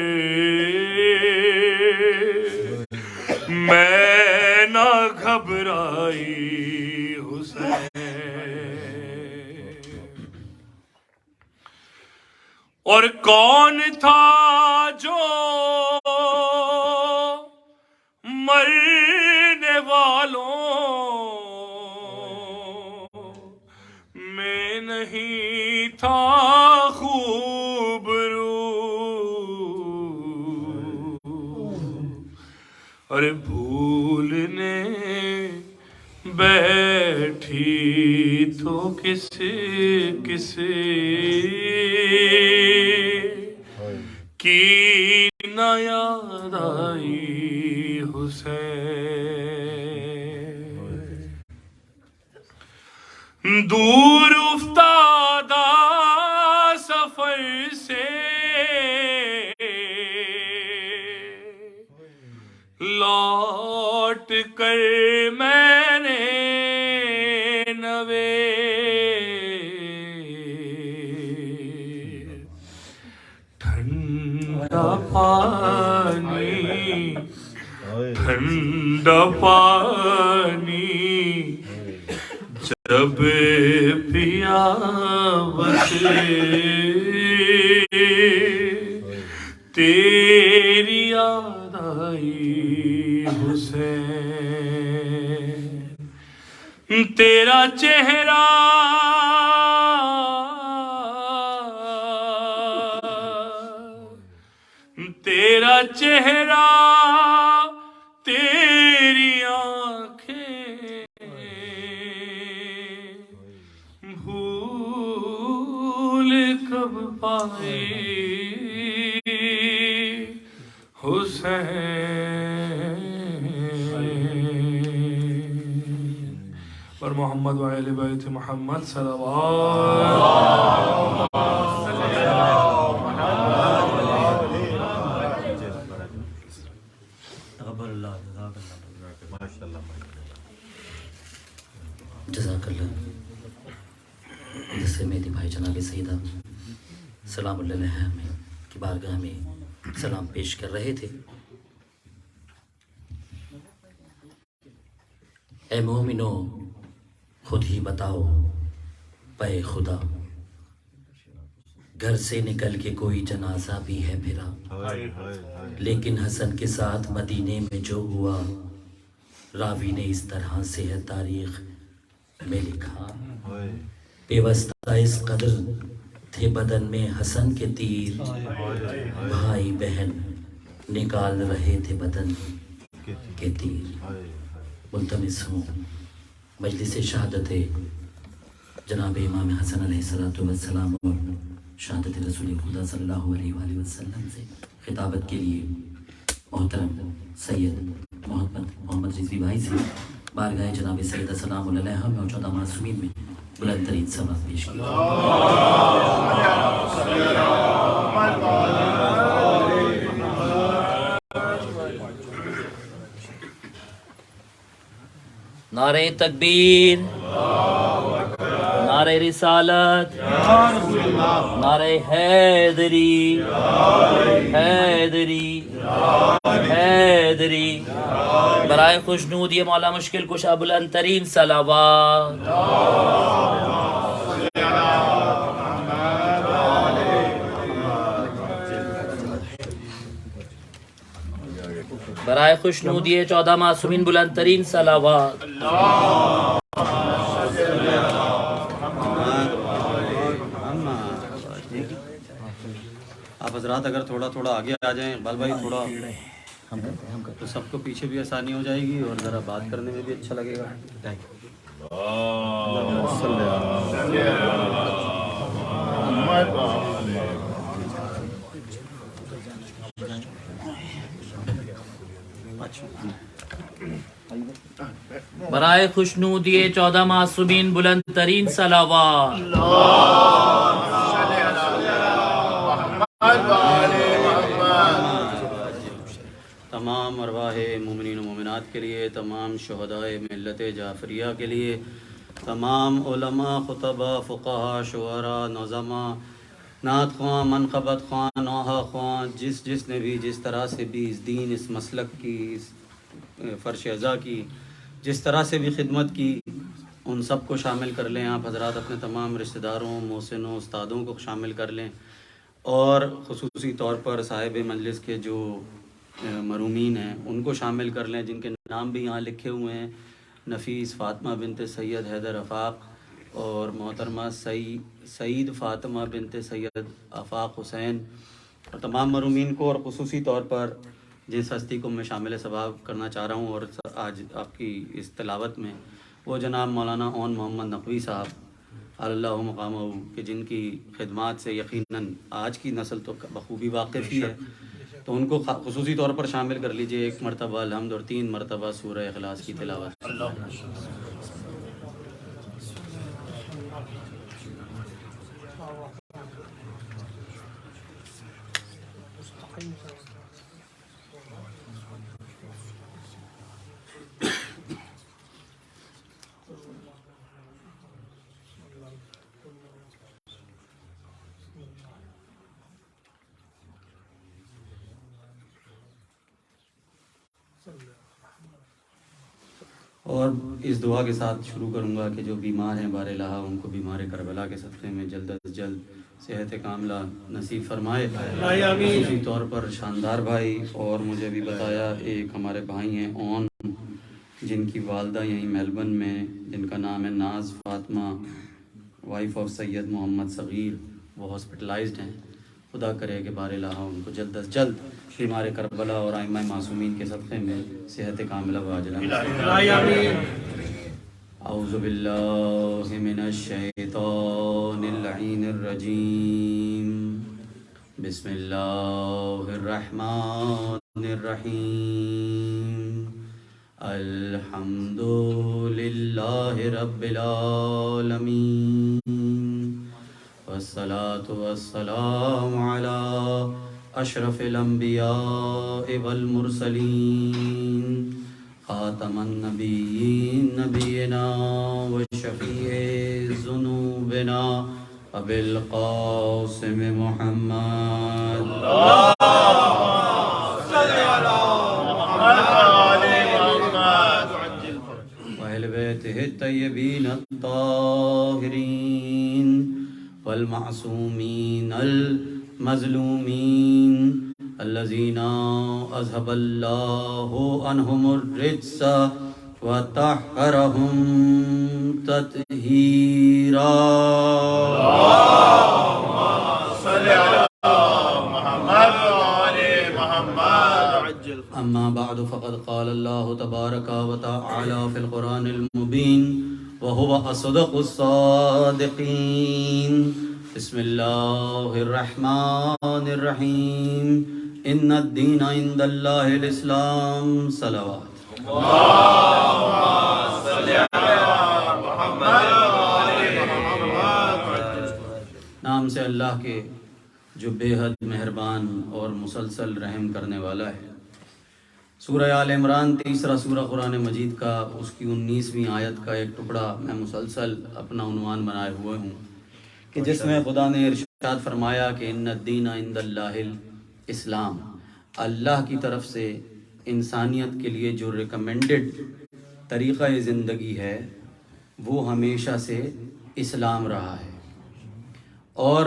D: اور کون تھا جو مرنے والوں میں نہیں تھا خوبرو، اور بھولنے بیٹھی تو کسی کی نہ یاد آئی حسین، دور افتادہ سفر سے لوٹ کر میں نے نوے ٹھنڈا پانی جب پیا بس تیری یاد آئی حسین، تیرا چہرہ تیرا چہرہ تیری آنکھیں بھول کب پائی حسین، پر محمد وآل بیت محمد صلوات
B: جزاک اللہ۔ جیسے مہدی بھائی جناب سیدہ سلام اللہ علیہ کی بارگاہ میں سلام پیش کر رہے تھے، اے مومنو خود ہی بتاؤ پے خدا، گھر سے نکل کے کوئی جنازہ بھی ہے پھرا، لیکن حسن کے ساتھ مدینے میں جو ہوا راوی نے اس طرح سے ہے تاریخ میں لکھا، پیوستہ اس قدر تھے بدن میں حسن کے تیر، بھائی بہن نکال رہے تھے بدن کے تیر۔ ملتمس ہوں مجلس شہادت جناب امام حسن علیہ السلام اور شہادت رسول خدا صلی اللہ علیہ وآلہ وسلم سے خطابت کے لیے محترم سید محمد رضوی بھائی سے بارگاہ جناب سیدہ سلام اللہ علیہ میں اور 14 معصومین میں بلند ترین سلام پیش کیا۔ نعرہ تکبیر، نعرہ رسالت، نعرہ حیدری حیدری حیدری، برائے خوشنود یہ مولا مشکل کشا بلند ترین صلوات۔ برائے خوشنود یہ 14 معصومین بلند ترین صلوات۔
G: آپ حضرات اگر تھوڑا تھوڑا آگے آ جائیں، اقبال بھائی تھوڑا، تو سب کو پیچھے بھی آسانی ہو جائے گی اور ذرا بات کرنے میں بھی اچھا لگے گا۔
B: برائے خوشنود یہ 14 معصومین بلند ترین صلوات۔
G: تمام ارواح مومنین و مومنات کے لیے، تمام شہدائے ملت جعفریہ کے لیے، تمام علماء، خطباء، فقہاء، شعراء، نظماء، نعت خواں، منقبت خواں، نوحہ خواں، جس نے بھی جس طرح سے بھی اس دین، اس مسلک کی، اس فرش ازا کی جس طرح سے بھی خدمت کی، ان سب کو شامل کر لیں۔ آپ حضرات اپنے تمام رشتہ داروں، محسنوں، استادوں کو شامل کر لیں، اور خصوصی طور پر صاحب مجلس کے جو مرومین ہیں ان کو شامل کر لیں، جن کے نام بھی یہاں لکھے ہوئے ہیں، نفیس فاطمہ بنت سید حیدر آفاق اور محترمہ سعید فاطمہ بنت سید آفاق حسین، اور تمام مرومین کو، اور خصوصی طور پر جس ہستی کو میں شامل ثواب کرنا چاہ رہا ہوں اور آج آپ کی اس تلاوت میں، وہ جناب مولانا اون محمد نقوی صاحب اللہ مقامہ، کہ جن کی خدمات سے یقیناً آج کی نسل تو بخوبی واقف ہی ہے، تو ان کو خصوصی طور پر شامل کر لیجئے۔ ایک مرتبہ الحمد اور 3 مرتبہ سورہ اخلاص کی تلاوت۔ اور اس دعا کے ساتھ شروع کروں گا کہ جو بیمار ہیں بار الہ ان کو بیمار کربلا کے صدقے میں جلد از جلد صحت کاملہ نصیب فرمائے۔ خصوصی طور پر شاندار بھائی، اور مجھے بھی بتایا ایک ہمارے بھائی ہیں اون، جن کی والدہ یہیں میلبرن میں، جن کا نام ہے ناز فاطمہ، وائف آف سید محمد صغیر، وہ ہاسپٹلائزڈ ہیں۔ خدا کرے کہ بار الہ ان کو جلد از جلد بیمار کربلا اور ائمہ معصومین کے صدقے میں صحت کاملہ و عاجلہ۔ اعوذ باللہ من الشیطان اللعین الرجیم، بسم اللہ الرحمن الرحیم، الحمد للہ رب العالمین، والصلاة والسلام علی اشرف الانبیاء والمرسلین، خاتم النبیین نبینا وشفیع ذنوبنا ابی القاسم محمد وأہل بیتہ الطیبین الطاہرین والمعصومین المظلومین الذین اذهب اللہ عنہم الرجس وطہرہم تطہیرا۔ اما بعد فقد قال اللہ تبارک وتعالی فی القرآن المبین وهو اصدق الصادقین۔ بسم اللہ الرحمن الرحیم، ان الدین عند اللہ الاسلام۔ صلوات۔ نام سے اللہ کے جو بے حد مہربان اور مسلسل رحم کرنے والا ہے۔ سورہ آل عمران، تیسرا سورہ قرآن مجید کا، اس کی 19ویں آیت کا ایک ٹکڑا میں مسلسل اپنا عنوان بنائے ہوئے ہوں، کہ جس میں خدا نے ارشاد فرمایا کہ ان الدین عند اللہ الاسلام، اللہ کی طرف سے انسانیت کے لیے جو ریکمینڈڈ طریقہ زندگی ہے وہ ہمیشہ سے اسلام رہا ہے۔ اور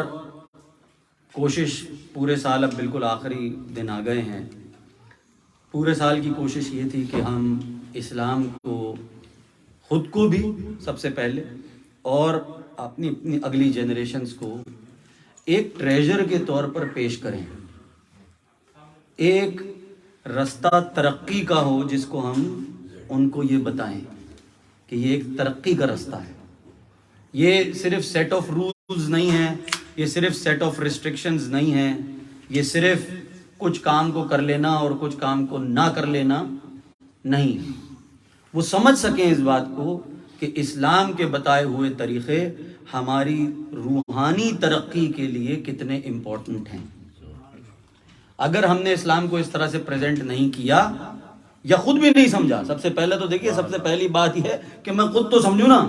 G: کوشش پورے سال، اب بالکل آخری دن آ گئے ہیں، پورے سال کی کوشش یہ تھی کہ ہم اسلام کو، خود کو بھی سب سے پہلے، اور اپنی اگلی جنریشنز کو ایک ٹریجر کے طور پر پیش کریں، ایک رستہ ترقی کا ہو جس کو ہم ان کو یہ بتائیں کہ یہ ایک ترقی کا رستہ ہے۔ یہ صرف سیٹ آف رولز نہیں ہیں، یہ صرف سیٹ آف ریسٹرکشنز نہیں ہیں، یہ صرف کچھ کام کو کر لینا اور کچھ کام کو نہ کر لینا نہیں۔ وہ سمجھ سکیں اس بات کو کہ اسلام کے بتائے ہوئے طریقے ہماری روحانی ترقی کے لیے کتنے امپورٹنٹ ہیں۔ اگر ہم نے اسلام کو اس طرح سے پریزنٹ نہیں کیا یا خود بھی نہیں سمجھا، سب سے پہلے تو دیکھیے، سب سے پہلی بات یہ ہے کہ میں خود تو سمجھوں نا۔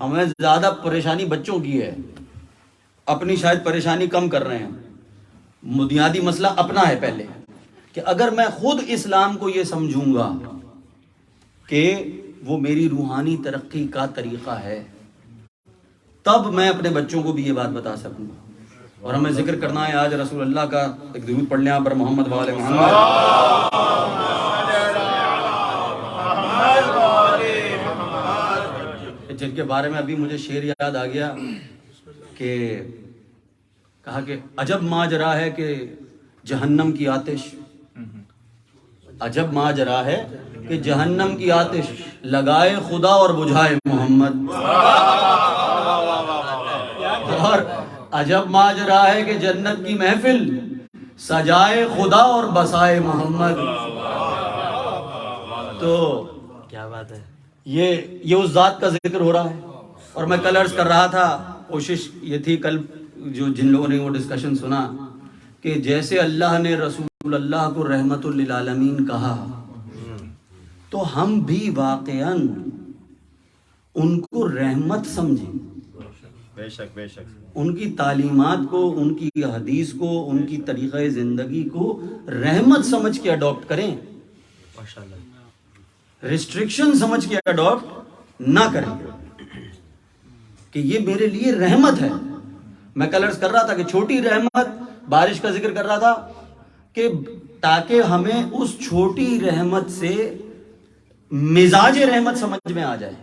G: ہمیں زیادہ پریشانی بچوں کی ہے، اپنی شاید پریشانی کم کر رہے ہیں۔ بنیادی مسئلہ اپنا ہے پہلے، کہ اگر میں خود اسلام کو یہ سمجھوں گا کہ وہ میری روحانی ترقی کا طریقہ ہے، تب میں اپنے بچوں کو بھی یہ بات بتا سکوں گا۔ اور ہمیں ذکر کرنا ہے آج رسول اللہ کا. ایک درود پڑھ لیں آپ پر محمد وآل محمد. جن کے بارے میں ابھی مجھے شعر یاد آ گیا کہ کہا کہ عجب ماجرا ہے کہ جہنم کی آتش، عجب ماجرا ہے کہ جہنم کی آتش لگائے خدا اور بجھائے محمد. اور عجب ماجرا ہے کہ جنت کی محفل سجائے خدا اور بسائے محمد. تو
E: کیا بات ہے.
G: یہ اس ذات کا ذکر ہو رہا ہے. اور میں کل عرض کر رہا تھا، کوشش یہ تھی کل جو جن لوگوں نے وہ ڈسکشن سنا کہ جیسے اللہ نے رسول اللہ کو رحمت للعالمین کہا تو ہم بھی واقعاً ان کو رحمت سمجھیں.
E: بے شک بے شک.
G: ان کی تعلیمات کو، ان کی حدیث کو، ان کی طریقہ زندگی کو رحمت سمجھ کے اڈاپٹ کریں،
E: ماشاءاللہ.
G: ریسٹرکشن سمجھ کے اڈاپٹ نہ کریں کہ یہ میرے لیے رحمت ہے. میں کل عرض کر رہا تھا کہ چھوٹی رحمت، بارش کا ذکر کر رہا تھا کہ تاکہ ہمیں اس چھوٹی رحمت سے مزاج رحمت سمجھ میں آ جائے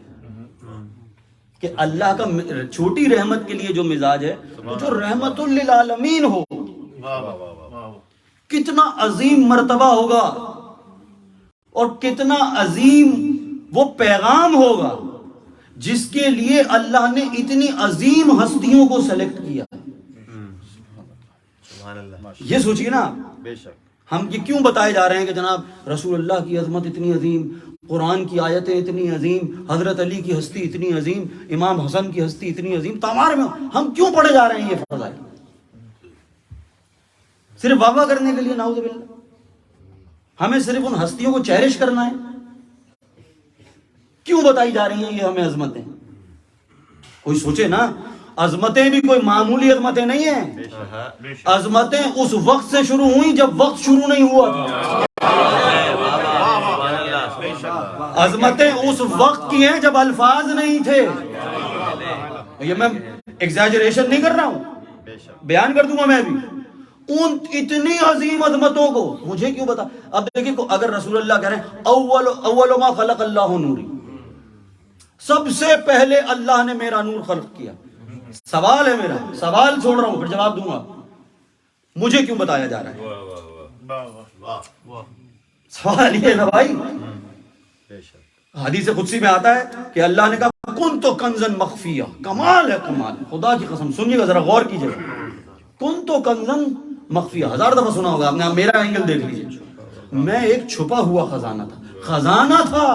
G: کہ اللہ کا چھوٹی رحمت کے لیے جو مزاج ہے وہ جو رحمت للعالمین ہو، کتنا عظیم مرتبہ ہوگا اور کتنا عظیم وہ پیغام ہوگا جس کے لیے اللہ نے اتنی عظیم ہستیوں کو سلیکٹ کیا.
E: سبحان اللہ.
G: یہ سوچیے نا،
E: بے شک.
G: ہم یہ کیوں بتائے جا رہے ہیں کہ جناب رسول اللہ کی عظمت اتنی عظیم، قرآن کی آیتیں اتنی عظیم، حضرت علی کی ہستی اتنی عظیم، امام حسن کی ہستی اتنی عظیم، تمہارے میں ہم کیوں پڑھے جا رہے ہیں یہ فضائل؟ صرف واہ واہ کرنے کے لیے؟ نعوذ باللہ. ہمیں صرف ان ہستیوں کو چیرش کرنا ہے؟ کیوں بتائی جا رہی ہیں یہ ہمیں عظمتیں؟ کوئی سوچے نا، عظمتیں بھی کوئی معمولی عظمتیں نہیں ہیں. عظمتیں اس وقت سے شروع ہوئیں جب وقت شروع نہیں ہوا تھا. عظمتیں اس وقت کی ہیں جب الفاظ نہیں تھے. یہ میں ایگزیجریشن نہیں کر رہا ہوں، بیان کر دوں گا میں بھی. ان اتنی عظیم عظمتوں کو مجھے کیوں بتا. اب دیکھیں اگر رسول اللہ کہہ رہے ہیں اول ما خلق اللہ نوری، سب سے پہلے اللہ نے میرا نور خلق کیا. سوال ہے میرا، سوال چھوڑ رہا ہوں پھر جواب دوں گا. مجھے کیوں بتایا جا رہا ہے؟ سوال یہ ہے نا بھائی. حدیث قدسی میں آتا ہے کہ اللہ نے کہا کن تو کنزن مخفیہ. کمال ہے، کمال. خدا کی قسم سنیے گا، ذرا غور کیجیے. کن تو کنزن مخفیہ 1000 دفعہ سنا ہوگا آپ نے. میرا اینگل دیکھ لیجیے. میں ایک چھپا ہوا خزانہ تھا. خزانہ تھا.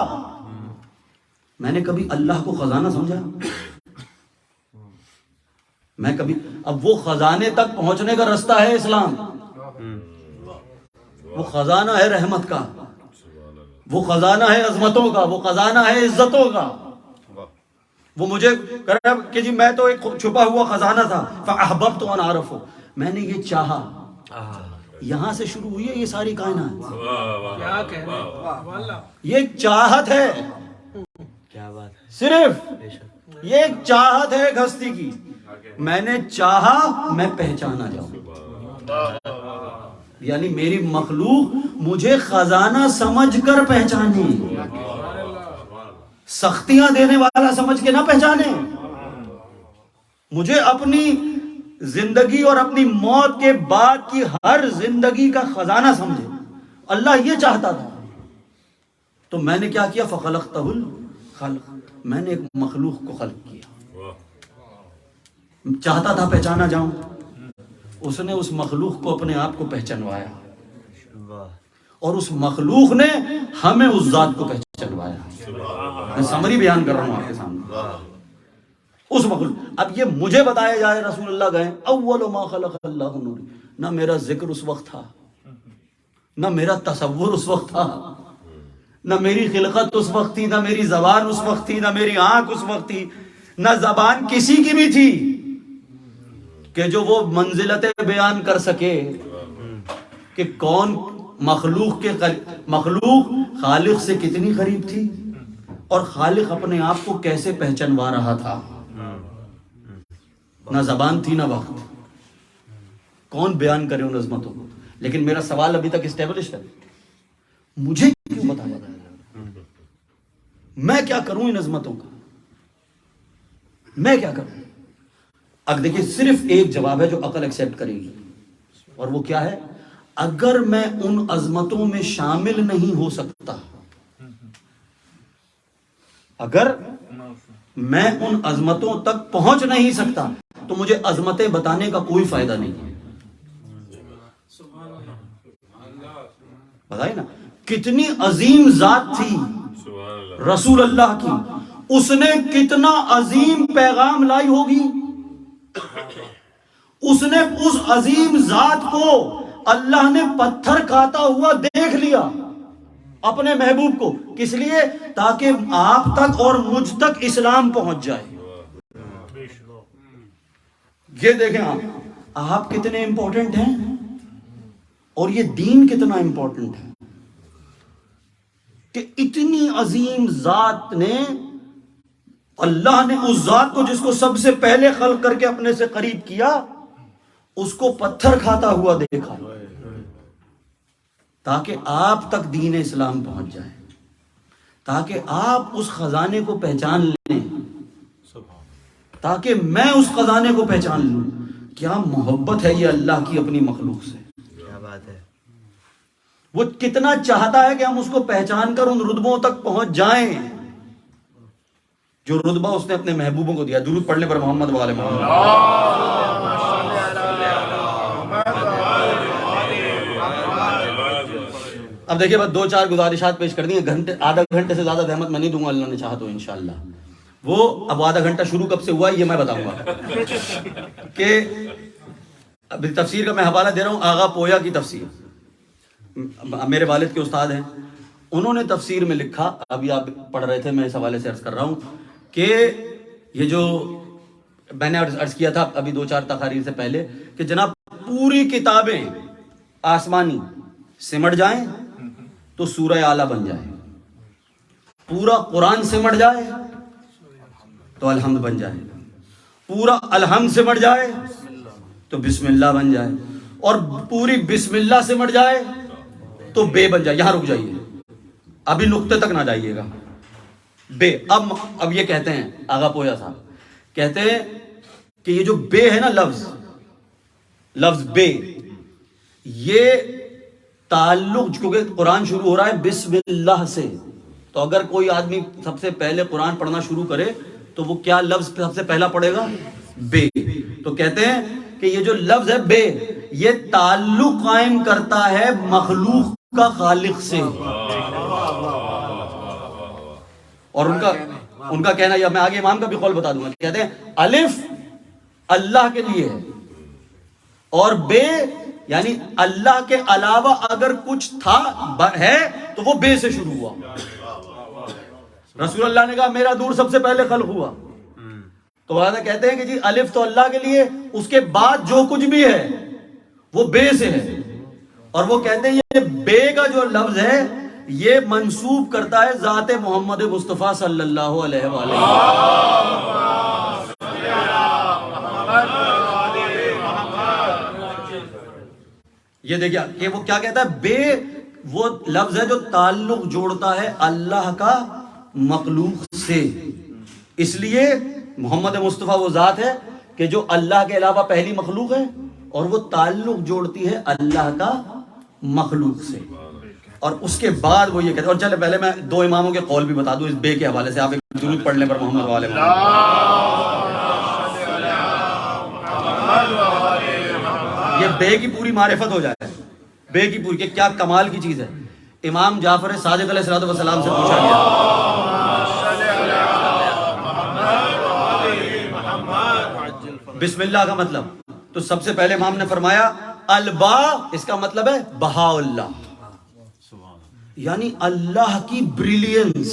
G: میں نے کبھی اللہ کو خزانہ سمجھا؟ میں کبھی، اب وہ خزانے تک پہنچنے کا رستہ ہے اسلام. وہ خزانہ ہے رحمت کا، وہ خزانہ ہے عظمتوں کا، وہ خزانہ ہے عزتوں کا. وہ مجھے کہہ رہا کہ جی میں تو ایک چھپا ہوا خزانہ تھا. فاحببت ان اعرفہ، میں نے یہ چاہا. یہاں سے شروع ہوئی ہے یہ ساری کائنات. یہ ایک چاہت ہے،
E: کیا بات ہے.
G: صرف یہ ایک چاہت ہے ایک ہستی کی. میں نے چاہا میں پہچانا جاؤں، یعنی میری مخلوق مجھے خزانہ سمجھ کر پہچانے، سختیاں دینے والا سمجھ کے نہ پہچانے. مجھے اپنی زندگی اور اپنی موت کے بعد کی ہر زندگی کا خزانہ سمجھے. اللہ یہ چاہتا تھا. تو میں نے کیا کیا؟ فخلقتہ الخلق، میں نے ایک مخلوق کو خلق کیا. چاہتا تھا پہچانا جاؤں، اس نے اس مخلوق کو اپنے آپ کو پہچانوایا، اور اس مخلوق نے ہمیں اس ذات کو پہچانوایا. میں سمری بیان کر رہا ہوں آپ کے سامنے. اس مخلوق. اب یہ مجھے بتایا جائے رسول اللہ گئے اول ما خلق اللہ نوری. نہ میرا ذکر اس وقت تھا، نہ میرا تصور اس وقت تھا، نہ میری خلقت اس وقت تھی، نہ میری زبان اس وقت تھی، نہ میری آنکھ اس وقت تھی، نہ زبان کسی کی بھی تھی کہ جو وہ منزلتیں بیان کر سکے کہ کون مخلوق خالق سے کتنی قریب تھی اور خالق اپنے آپ کو کیسے پہچانوا رہا تھا. نہ زبان تھی نہ وقت. کون بیان کرے ان عظمتوں کو؟ لیکن میرا سوال ابھی تک اسٹیبلش ہے، مجھے کیوں بتایا جائے؟ میں کیا کروں ان عظمتوں کا؟ میں کیا کروں؟ اب دیکھیں صرف ایک جواب ہے جو عقل ایکسیپٹ کرے گی، اور وہ کیا ہے؟ اگر میں ان عظمتوں میں شامل نہیں ہو سکتا، اگر میں ان عظمتوں تک پہنچ نہیں سکتا تو مجھے عظمتیں بتانے کا کوئی فائدہ نہیں ہے۔ بتائیے نا کتنی عظیم ذات تھی رسول اللہ کی، اس نے کتنا عظیم پیغام لائی ہوگی، اس نے اس عظیم ذات کو اللہ نے پتھر کھاتا ہوا دیکھ لیا اپنے محبوب کو، کس لیے؟ تاکہ آپ تک اور مجھ تک اسلام پہنچ جائے۔ یہ دیکھیں آپ کتنے امپورٹنٹ ہیں اور یہ دین کتنا امپورٹنٹ ہے کہ اتنی عظیم ذات نے، اللہ نے اس ذات کو جس کو سب سے پہلے خلق کر کے اپنے سے قریب کیا، اس کو پتھر کھاتا ہوا دیکھا تاکہ آپ تک دین اسلام پہنچ جائے، تاکہ آپ اس خزانے کو پہچان لیں، تاکہ میں اس خزانے کو پہچان لوں۔ کیا محبت ہے یہ اللہ کی اپنی مخلوق سے،
E: کیا بات ہے۔
G: وہ کتنا چاہتا ہے کہ ہم اس کو پہچان کر ان رتبوں تک پہنچ جائیں جو رتبہ اس نے اپنے محبوبوں کو دیا۔ درود پڑھنے پر محمد وعلى محمد۔ اب دیکھیے بس دو چار گزارشات پیش کر دی ہیں، آدھا گھنٹے سے زیادہ زحمت میں نہیں دوں گا، اللہ نے چاہا تو انشاءاللہ۔ وہ اب آدھا گھنٹہ شروع کب سے ہوا یہ میں بتاؤں گا کہ ابھی تفسیر کا میں حوالہ دے رہا ہوں، آغا پویا کی تفسیر، میرے والد کے استاد ہیں، انہوں نے تفسیر میں لکھا، ابھی آپ پڑھ رہے تھے میں اس حوالے سے عرض کر رہا ہوں کہ یہ جو میں نے عرض کیا تھا ابھی دو چار تقاریر سے پہلے کہ جناب پوری کتابیں آسمانی سمٹ جائیں تو سورہ اعلیٰ بن جائے، پورا قرآن سمٹ جائے تو الحمد بن جائے، پورا الحمد سمٹ جائے تو بسم اللہ بن جائے، اور پوری بسم اللہ سمٹ جائے تو بے بن جائے۔ یہاں رک جائیے، ابھی نقطے تک نہ جائیے گا۔ بے اب یہ کہتے ہیں آغا پویا صاحب کہتے ہیں کہ یہ جو بے ہے نا، لفظ بے، یہ تعلق، کیونکہ قرآن شروع ہو رہا ہے بسم اللہ سے، تو اگر کوئی آدمی سب سے پہلے قرآن پڑھنا شروع کرے تو وہ کیا لفظ سب سے پہلا پڑھے گا؟ بے۔ تو کہتے ہیں کہ یہ جو لفظ ہے بے، یہ تعلق قائم کرتا ہے مخلوق کا خالق سے، اور ان کا کہنا، یا میں آگے امام کا بھی قول بتا دوں گا، کہتے ہیں الف اللہ کے لیے ہے اور بے یعنی اللہ کے علاوہ اگر کچھ تھا ہے تو وہ بے سے شروع ہوا۔ رسول اللہ نے کہا میرا دور سب سے پہلے خلق ہوا، تو وہ کہتے ہیں کہ جی الف تو اللہ کے لیے، اس کے بعد جو کچھ بھی ہے وہ بے سے ہے، اور وہ کہتے ہیں یہ بے کا جو لفظ ہے یہ منسوب کرتا ہے ذات محمد مصطفیٰ صلی اللہ علیہ وآلہ۔ یہ دیکھیں کہ وہ کیا کہتا ہے، بے وہ لفظ ہے جو تعلق جوڑتا ہے اللہ کا مخلوق سے، اس لیے محمد مصطفیٰ وہ ذات ہے کہ جو اللہ کے علاوہ پہلی مخلوق ہے اور وہ تعلق جوڑتی ہے اللہ کا مخلوق سے، اور اس کے بعد وہ یہ کہتے ہیں۔ اور چلے پہلے میں دو اماموں کے قول بھی بتا دوں اس بے کے حوالے سے، آپ ایک درود پڑھنے پر محمد وعلى محمد۔ یہ بے کی پوری معرفت ہو جائے، بے کی پوری کہ کیا کمال کی چیز ہے۔ امام جعفر صادق علیہ الصلوۃ والسلام سے پوچھا گیا، بسم اللہ کا مطلب، تو سب سے پہلے امام نے فرمایا البا، اس کا مطلب ہے بہا اللہ، یعنی اللہ کی بریلینس۔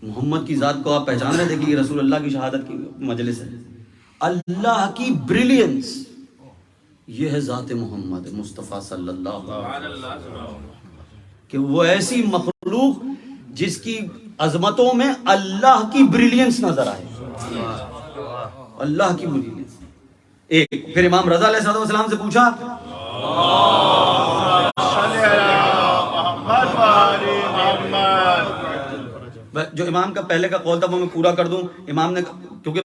G: محمد کی ذات کو آپ پہچان رہے تھے کہ یہ رسول اللہ کی شہادت کی مجلس ہے، اللہ کی بریلینس یہ ہے ذات محمد مصطفیٰ صلی اللہ علیہ وسلم، کہ وہ ایسی مخلوق جس کی عظمتوں میں اللہ کی بریلینس نظر آئے، اللہ کی بریلینس۔ ایک پھر امام رضا علیہ السلام سے پوچھا جو امام کا پہلے کا قول تھا وہ میں پورا کر دوں. امام نے کیونکہ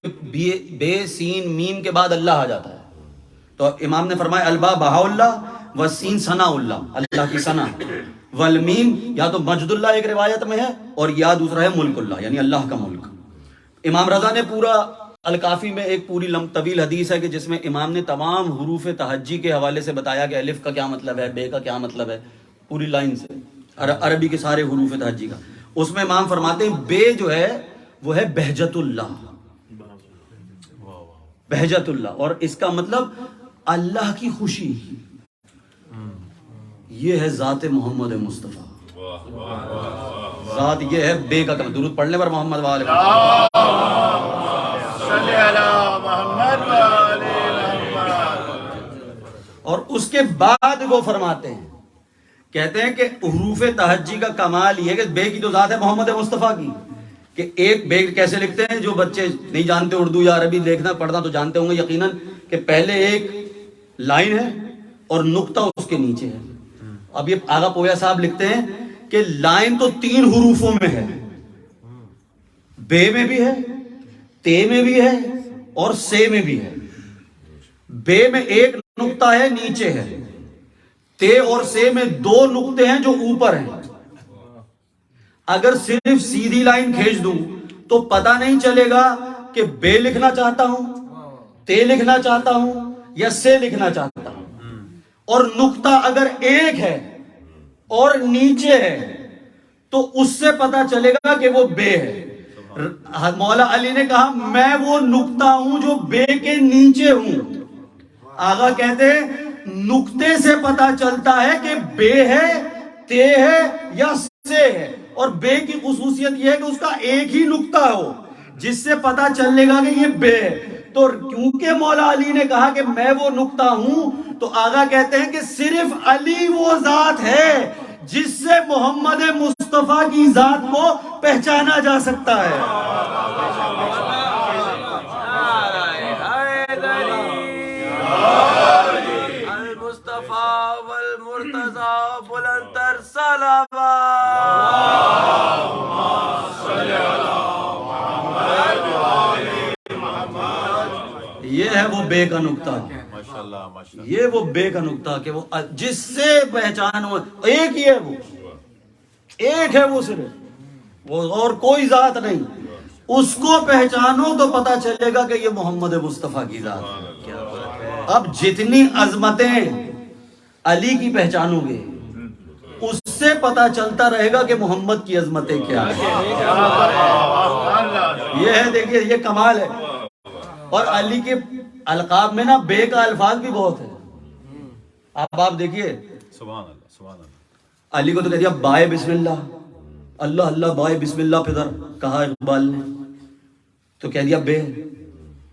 G: بے سین میم کے بعد اللہ آ جاتا ہے تو امام نے فرمایا البا بہا اللہ و سین ثنا اللہ، اللہ کی ثنا، والمیم یا تو مجد اللہ ایک روایت میں ہے اور یا دوسرا ہے ملک اللہ یعنی اللہ کا ملک. امام رضا نے پورا الکافی میں ایک پوری طویل حدیث ہے کہ جس میں امام نے تمام حروف تہجی کے حوالے سے بتایا کہ الف کا کیا مطلب ہے، بے کا کیا مطلب ہے، پوری لائن سے عربی کے سارے حروف تہجی کا. اس میں امام فرماتے ہیں بے جو ہے وہ ہے بہجت اللہ، بہجت اللہ، اور اس کا مطلب اللہ کی خوشی. یہ ہے ذات محمد مصطفیٰ، ذات یہ ہے بے کا. درود پڑھنے پر محمد والے اور اس کے بعد وہ فرماتے ہیں، کہتے ہیں کہ حروف تہجی کا کمال یہ ہے کہ بے کی تو ذات ہے محمد مصطفیٰ کی، کہ ایک بے کیسے لکھتے ہیں. جو بچے نہیں جانتے اردو یا عربی لکھنا پڑھنا تو جانتے ہوں گے یقیناً کہ پہلے ایک لائن ہے اور نقطہ اس کے نیچے ہے. اب یہ آغا پویا صاحب لکھتے ہیں کہ لائن تو 3 حروفوں میں ہے، بے میں بھی ہے، تے میں بھی ہے اور سے میں بھی ہے. بے میں ایک نقطہ ہے نیچے ہے، تے اور سے میں 2 نقطے ہیں جو اوپر ہیں. اگر صرف سیدھی لائن کھینچ دوں تو پتہ نہیں چلے گا کہ بے لکھنا چاہتا ہوں، تے لکھنا چاہتا ہوں یا سے لکھنا چاہتا ہوں. اور نقطہ اگر ایک ہے اور نیچے ہے تو اس سے پتہ چلے گا کہ وہ بے ہے. مولا علی نے کہا میں وہ نقطہ ہوں جو بے کے نیچے ہوں. آغا کہتے ہیں نقطے سے پتہ چلتا ہے کہ بے ہے، تے ہے یا سے ہے. اور بے کی خصوصیت یہ ہے کہ اس کا ایک ہی نقطہ ہو جس سے پتہ چلے گا کہ یہ بے ہے. تو کیونکہ مولا علی نے کہا کہ میں وہ نقطہ ہوں تو آغا کہتے ہیں کہ صرف علی وہ ذات ہے جس سے محمد مصطفیٰ کی ذات کو پہچانا جا سکتا ہے. المصطفیٰ والمرتضیٰ بلندر یہ ہے وہ بے کا نقطہ، یہ وہ بے کا نقطہ کہ وہ جس سے پہچان ہو ایک ہی ہے، وہ ایک ہے، وہ صرف وہ اور کوئی ذات نہیں. اس کو پہچانو تو پتہ چلے گا کہ یہ محمد مصطفیٰ کی ذات ہے. اب جتنی عظمتیں علی کی پہچانو گے اس سے پتہ چلتا رہے گا کہ محمد کی عظمتیں کیا ہیں. یہ ہے، دیکھیے یہ کمال ہے. اور علی کے القاب میں نا بے کا الفاظ بھی بہت ہے. آپ دیکھیے
H: سبحان اللہ سبحان اللہ.
G: علی کو تو کہہ دیا بائے بسم اللہ، اللہ اللہ بائے بسم اللہ پدر کہا اقبال نے تو کہہ دیا بے.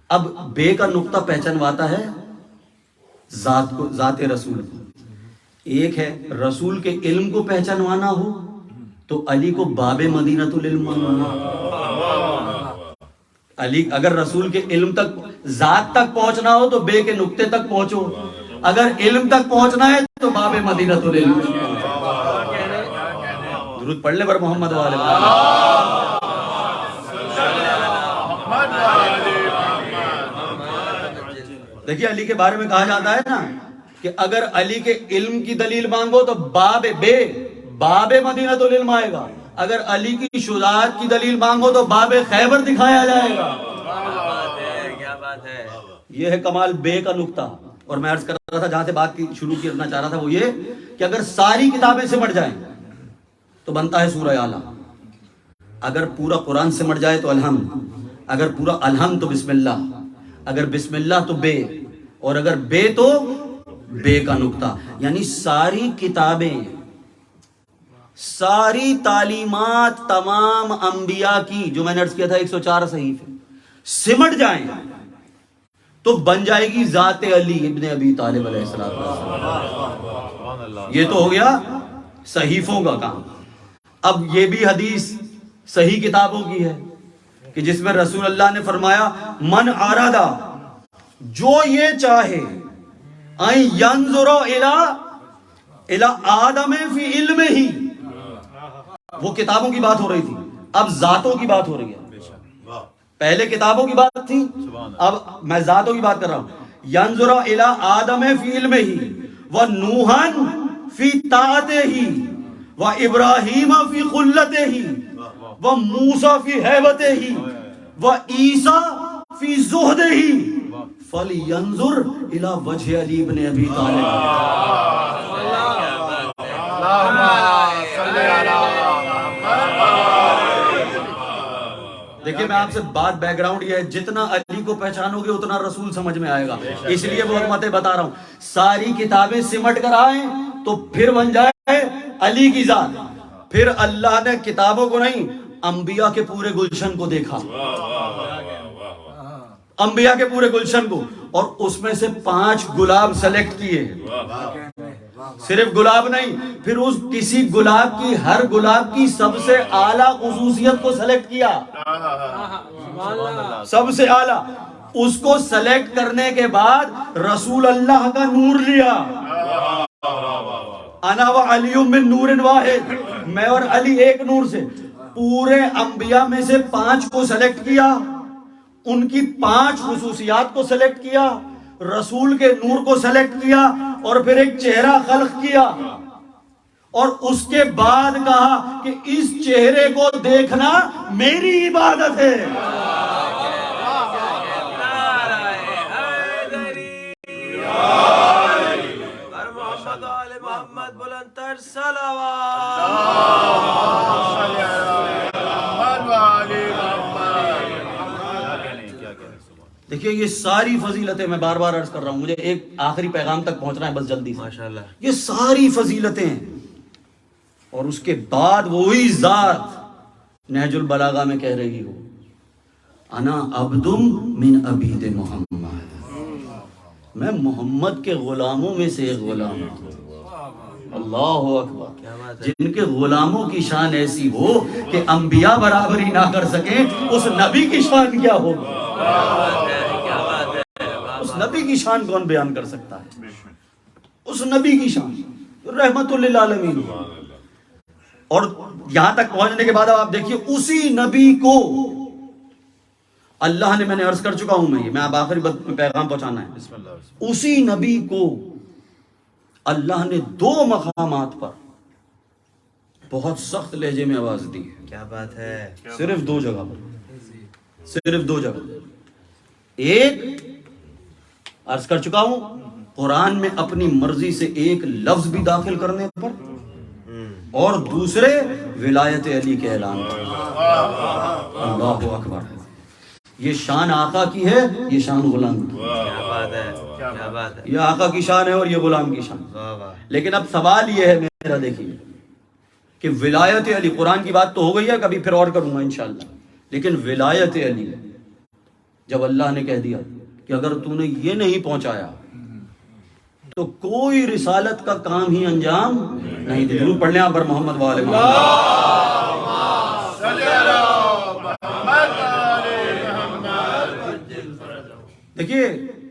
G: اب بے کا نقطہ پہچانواتا ہے ذات کو، ذات رسول کو. ایک ہے رسول کے علم کو پہچانوانا ہو تو علی کو باب مدینۃ العلم. علی اگر رسول کے علم تک ذات تک پہنچنا ہو تو بے کے نقطے تک پہنچو، اگر علم تک پہنچنا ہے تو باب مدینۃ العلم. درود پڑھنے پر محمد والے دیکھیے علی کے بارے میں کہا جاتا ہے نا کہ اگر علی کے علم کی دلیل مانگو تو باب مدینۃ العلم آئے گا، اگر علی کی شجاعت کی دلیل مانگو تو باب خیبر دکھایا جائے گا. کیا بات ہے. یہ ہے کمال بے کا نقطہ. اور میں عرض کر رہا تھا جہاں سے بات کی شروع کرنا چاہ رہا تھا وہ یہ کہ اگر ساری کتابیں سمٹ جائیں تو بنتا ہے سورہ اعلیٰ. اگر پورا قرآن سمٹ جائے تو الحمد، اگر پورا الحمد تو بسم اللہ، اگر بسم اللہ تو بے، اور اگر بے تو بے کا نقطہ. یعنی ساری کتابیں، ساری تعلیمات تمام انبیاء کی جو میں نے عرض کیا تھا 104 صحیفے سمٹ جائیں تو بن جائے گی ذات علی ابن ابی طالب علیہ السلام. یہ تو ہو گیا صحیفوں کا کام. اب یہ بھی حدیث صحیح کتابوں کی ہے کہ جس میں رسول اللہ نے فرمایا من اراد جو یہ چاہے این ینظر الی آدم فی علمہ ہی، وہ کتابوں کی بات ہو رہی تھی، اب ذاتوں کی بات ہو رہی ہے. پہلے کتابوں کی بات تھی، اب میں ذاتوں کی بات کر رہا ہوں. ینظر الی آدم فی علمہ و نوحا فی طاعتہ و ابراہیم فی خلتہ و موسیٰ فی ہیبتہ و عیسیٰ فی زہدہ فلینظر الی وجہ علی بن ابی طالب. دیکھیں میں آپ سے بات بیک گراؤنڈ یہ ہے، جتنا علی کو پہچانو گے اتنا رسول سمجھ میں آئے گا. اس لیے وہ حکمتیں بتا رہا ہوں. ساری کتابیں سمٹ کر آئیں تو پھر بن جائے علی کی ذات. پھر اللہ نے کتابوں کو نہیں، انبیاء کے پورے گلشن کو دیکھا، انبیاء کے پورے گلشن کو، اور اس میں سے 5 گلاب سلیکٹ کیے. صرف گلاب نہیں، پھر اس کسی گلاب کی، ہر گلاب کی سب سے اعلیٰ خصوصیت کو سلیکٹ کیا، سب سے اعلیٰ. اس کو سلیکٹ کرنے کے بعد رسول اللہ کا نور لیا. انا و علی من نور واحد، میں اور علی ایک نور سے. پورے انبیاء میں سے 5 کو سلیکٹ کیا، ان کی 5 خصوصیات کو سلیکٹ کیا، رسول کے نور کو سلیکٹ کیا، اور پھر ایک چہرہ خلق کیا، اور اس کے بعد کہا کہ اس چہرے کو دیکھنا میری عبادت ہے. دیکھیے یہ ساری فضیلتیں، میں بار بار عرض کر رہا ہوں، مجھے ایک آخری پیغام تک پہنچنا ہے بس جلدی سے.
E: ماشاءاللہ.
G: یہ ساری فضیلتیں، اور اس کے بعد وہی ذات نہج البلاغہ میں کہہ رہی ہو انا عبدم من عبید محمد، میں محمد کے غلاموں میں سے ایک غلام ہوں. اللہ اکبر. جن کے غلاموں کی شان ایسی ہو کہ انبیاء برابری نہ کر سکیں، اس نبی کی شان کیا ہوگی؟ اس نبی کی شان کون بیان کر سکتا ہے؟ اس نبی کی شان رحمت للعالمین. اور یہاں تک پہنچنے کے بعد اب آپ دیکھیے اسی نبی کو اللہ نے، میں نے عرض کر چکا ہوں میں اب آخری پیغام پہنچانا ہے. اسی نبی کو اللہ نے 2 مقامات پر بہت سخت لہجے میں آواز دی.
E: کیا بات ہے.
G: صرف 2 جگہ پر، صرف 2 جگہ. ایک عرض کر چکا ہوں قرآن میں اپنی مرضی سے ایک لفظ بھی داخل کرنے پر، اور دوسرے ولایت علی کے اعلان پر. اللہ اکبر. یہ شان آقا کی ہے، یہ شان غلام کی.
E: کیا بات ہے، کیا بات ہے.
G: یہ آقا کی شان ہے اور یہ غلام کی شان. لیکن اب سوال یہ ہے میرا، دیکھیے کہ ولایت علی، قرآن کی بات تو ہو گئی ہے، کبھی پھر اور کروں گا انشاءاللہ. لیکن ولایت علی جب اللہ نے کہہ دیا کہ اگر تو نے یہ نہیں پہنچایا تو کوئی رسالت کا کام ہی انجام نہیں دے. ضرور پڑھ لیں آپ پر محمد وآل محمد. دیکھیے،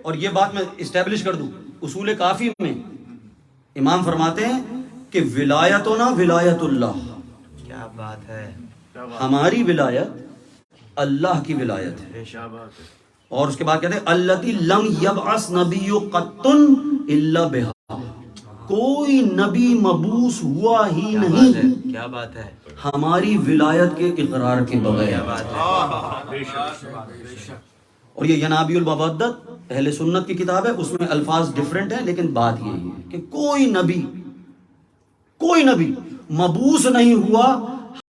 G: اور یہ بات میں اسٹیبلش کر دوں، اصول کافی میں امام فرماتے ہیں کہ ولایتنا ولایت اللہ.
E: کیا بات ہے.
G: ہماری ولایت اللہ کی ولایت ہے. اور اس کے بعد کہتے ہیں التی لم یبعث نبی قط الا بہا، کوئی نبی مبعوث ہوا ہی نہیں
E: کیا بات ہے
G: ہماری ولایت کے اقرار کے بغیر. اور یہ ینابی المودت اہل سنت کی کتاب ہے، اس میں الفاظ ڈیفرنٹ ہیں، لیکن بات یہی ہے کہ کوئی نبی مبعوث نہیں ہوا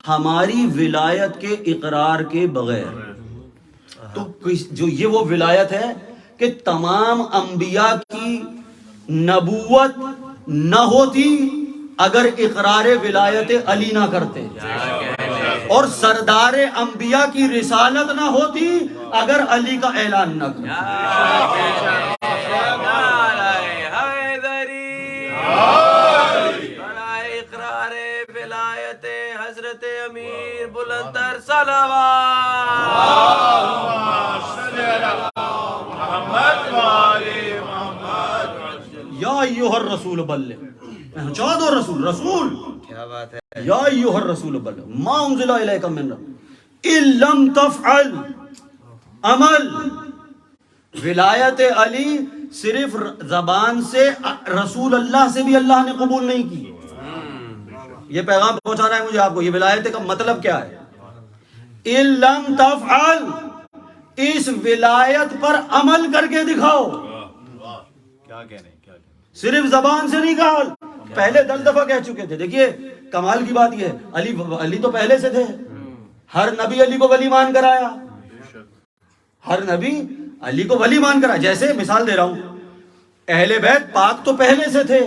G: ہماری ولایت کے اقرار کے بغیر. تو جو یہ وہ ولایت ہے کہ تمام انبیاء کی نبوت نہ ہوتی اگر اقرار ولایت علی نہ کرتے، اور سردار انبیاء کی رسالت نہ ہوتی اگر علی کا اعلان نہ کرتے.
E: اقرار ولایت حضرت امیر بلندر صلوات.
G: یا ایھا الرسول بلغ، پہنچا دو رسول، رسول
E: کیا بات ہے.
G: یا ایھا الرسول بلغ ما انزل الیک من ربک ان لم تفعل. عمل، ولایت علی صرف زبان سے رسول اللہ سے بھی اللہ نے قبول نہیں کی. یہ پیغام پہنچانا ہے مجھے آپ کو. یہ ولایت کا مطلب کیا ہے؟ ان لم تفعل، اس ولایت پر عمل کر کے دکھاؤ.
H: کیا کہنے کیا کہنے.
G: صرف زبان سے نہیں کہا. پہلے 10 دفعہ کہہ چکے تھے. دیکھیے کمال کی بات یہ ہے، علی تو پہلے سے تھے. ہر نبی علی کو ولی مان کر آیا. ہر نبی علی کو ولی مان کر آیا. جیسے مثال دے رہا ہوں، اہل بیت پاک تو پہلے سے تھے.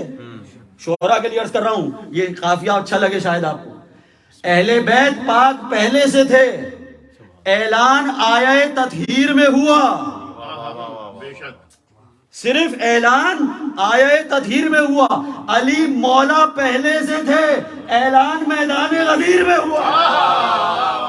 G: شہرا کے لیے عرض کر رہا ہوں، یہ قافیہ اچھا لگے شاید آپ کو. اہل بیت پاک پہلے سے تھے. اعلان آیہ تطہیر میں ہوا. صرف اعلان آیہ تطہیر میں ہوا. علی مولا پہلے سے تھے، اعلان میدان غدیر میں ہوا.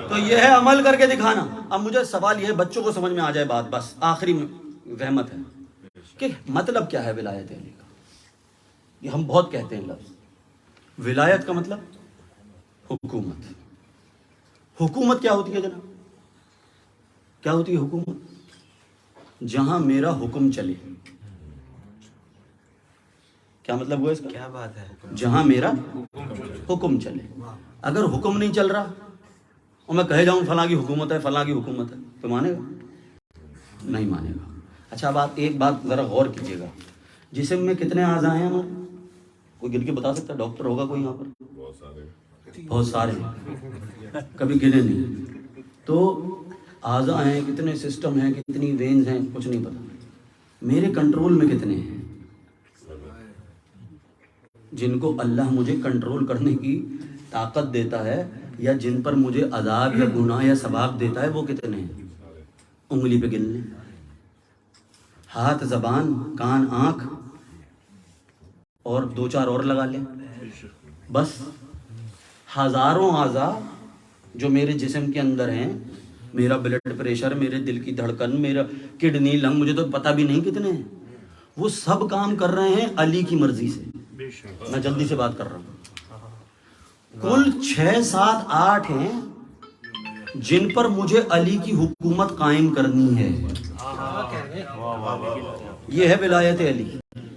G: تو یہ ہے عمل کر کے دکھانا. اب مجھے سوال یہ ہے، بچوں کو سمجھ میں آ جائے بات، بس آخری رحمت ہے کہ مطلب کیا ہے ولایت علی کا. یہ ہم بہت کہتے ہیں لفظ. ولایت کا مطلب حکومت. حکومت کیا ہوتی ہے جناب؟ کیا ہوتی ہے حکومت؟ جہاں میرا حکم چلے. کیا مطلب ہوا اس کا؟
E: کیا بات ہے.
G: جہاں میرا حکم چلے. اگر حکم نہیں چل رہا اور میں کہے جاؤں فلاں کی حکومت ہے، فلاں کی حکومت ہے، تو مانے گا؟ نہیں مانے گا. اچھا اب آپ ایک بات ذرا غور کیجیے گا. جسم میں کتنے اعضاء ہیں ہمارے؟ کوئی گن کے بتا سکتا ہے؟ ڈاکٹر ہوگا کوئی یہاں پر؟ بہت سارے، کبھی گنے نہیں. تو اعضاء ہیں کتنے، سسٹم ہیں کتنی، وینز ہیں، کچھ نہیں پتا. میرے کنٹرول میں کتنے ہیں جن کو اللہ مجھے کنٹرول کرنے کی طاقت دیتا ہے، یا جن پر مجھے عذاب یا گناہ یا ثواب دیتا ہے، وہ کتنے ہیں؟ انگلی پہ گن لیں. ہاتھ، زبان، کان، آنکھ اور 2-4 اور لگا لیں. بس ہزاروں اعضاء جو میرے جسم کے اندر ہیں. میرا بلڈ پریشر، میرے دل کی دھڑکن، میرا کڈنی، لنگ، مجھے تو پتہ بھی نہیں کتنے ہیں. وہ سب کام کر رہے ہیں علی کی مرضی سے. میں جلدی سے بات کر رہا ہوں. کل 6, 7, 8 ہیں جن پر مجھے علی کی حکومت قائم کرنی ہے. یہ ہے ولایت علی.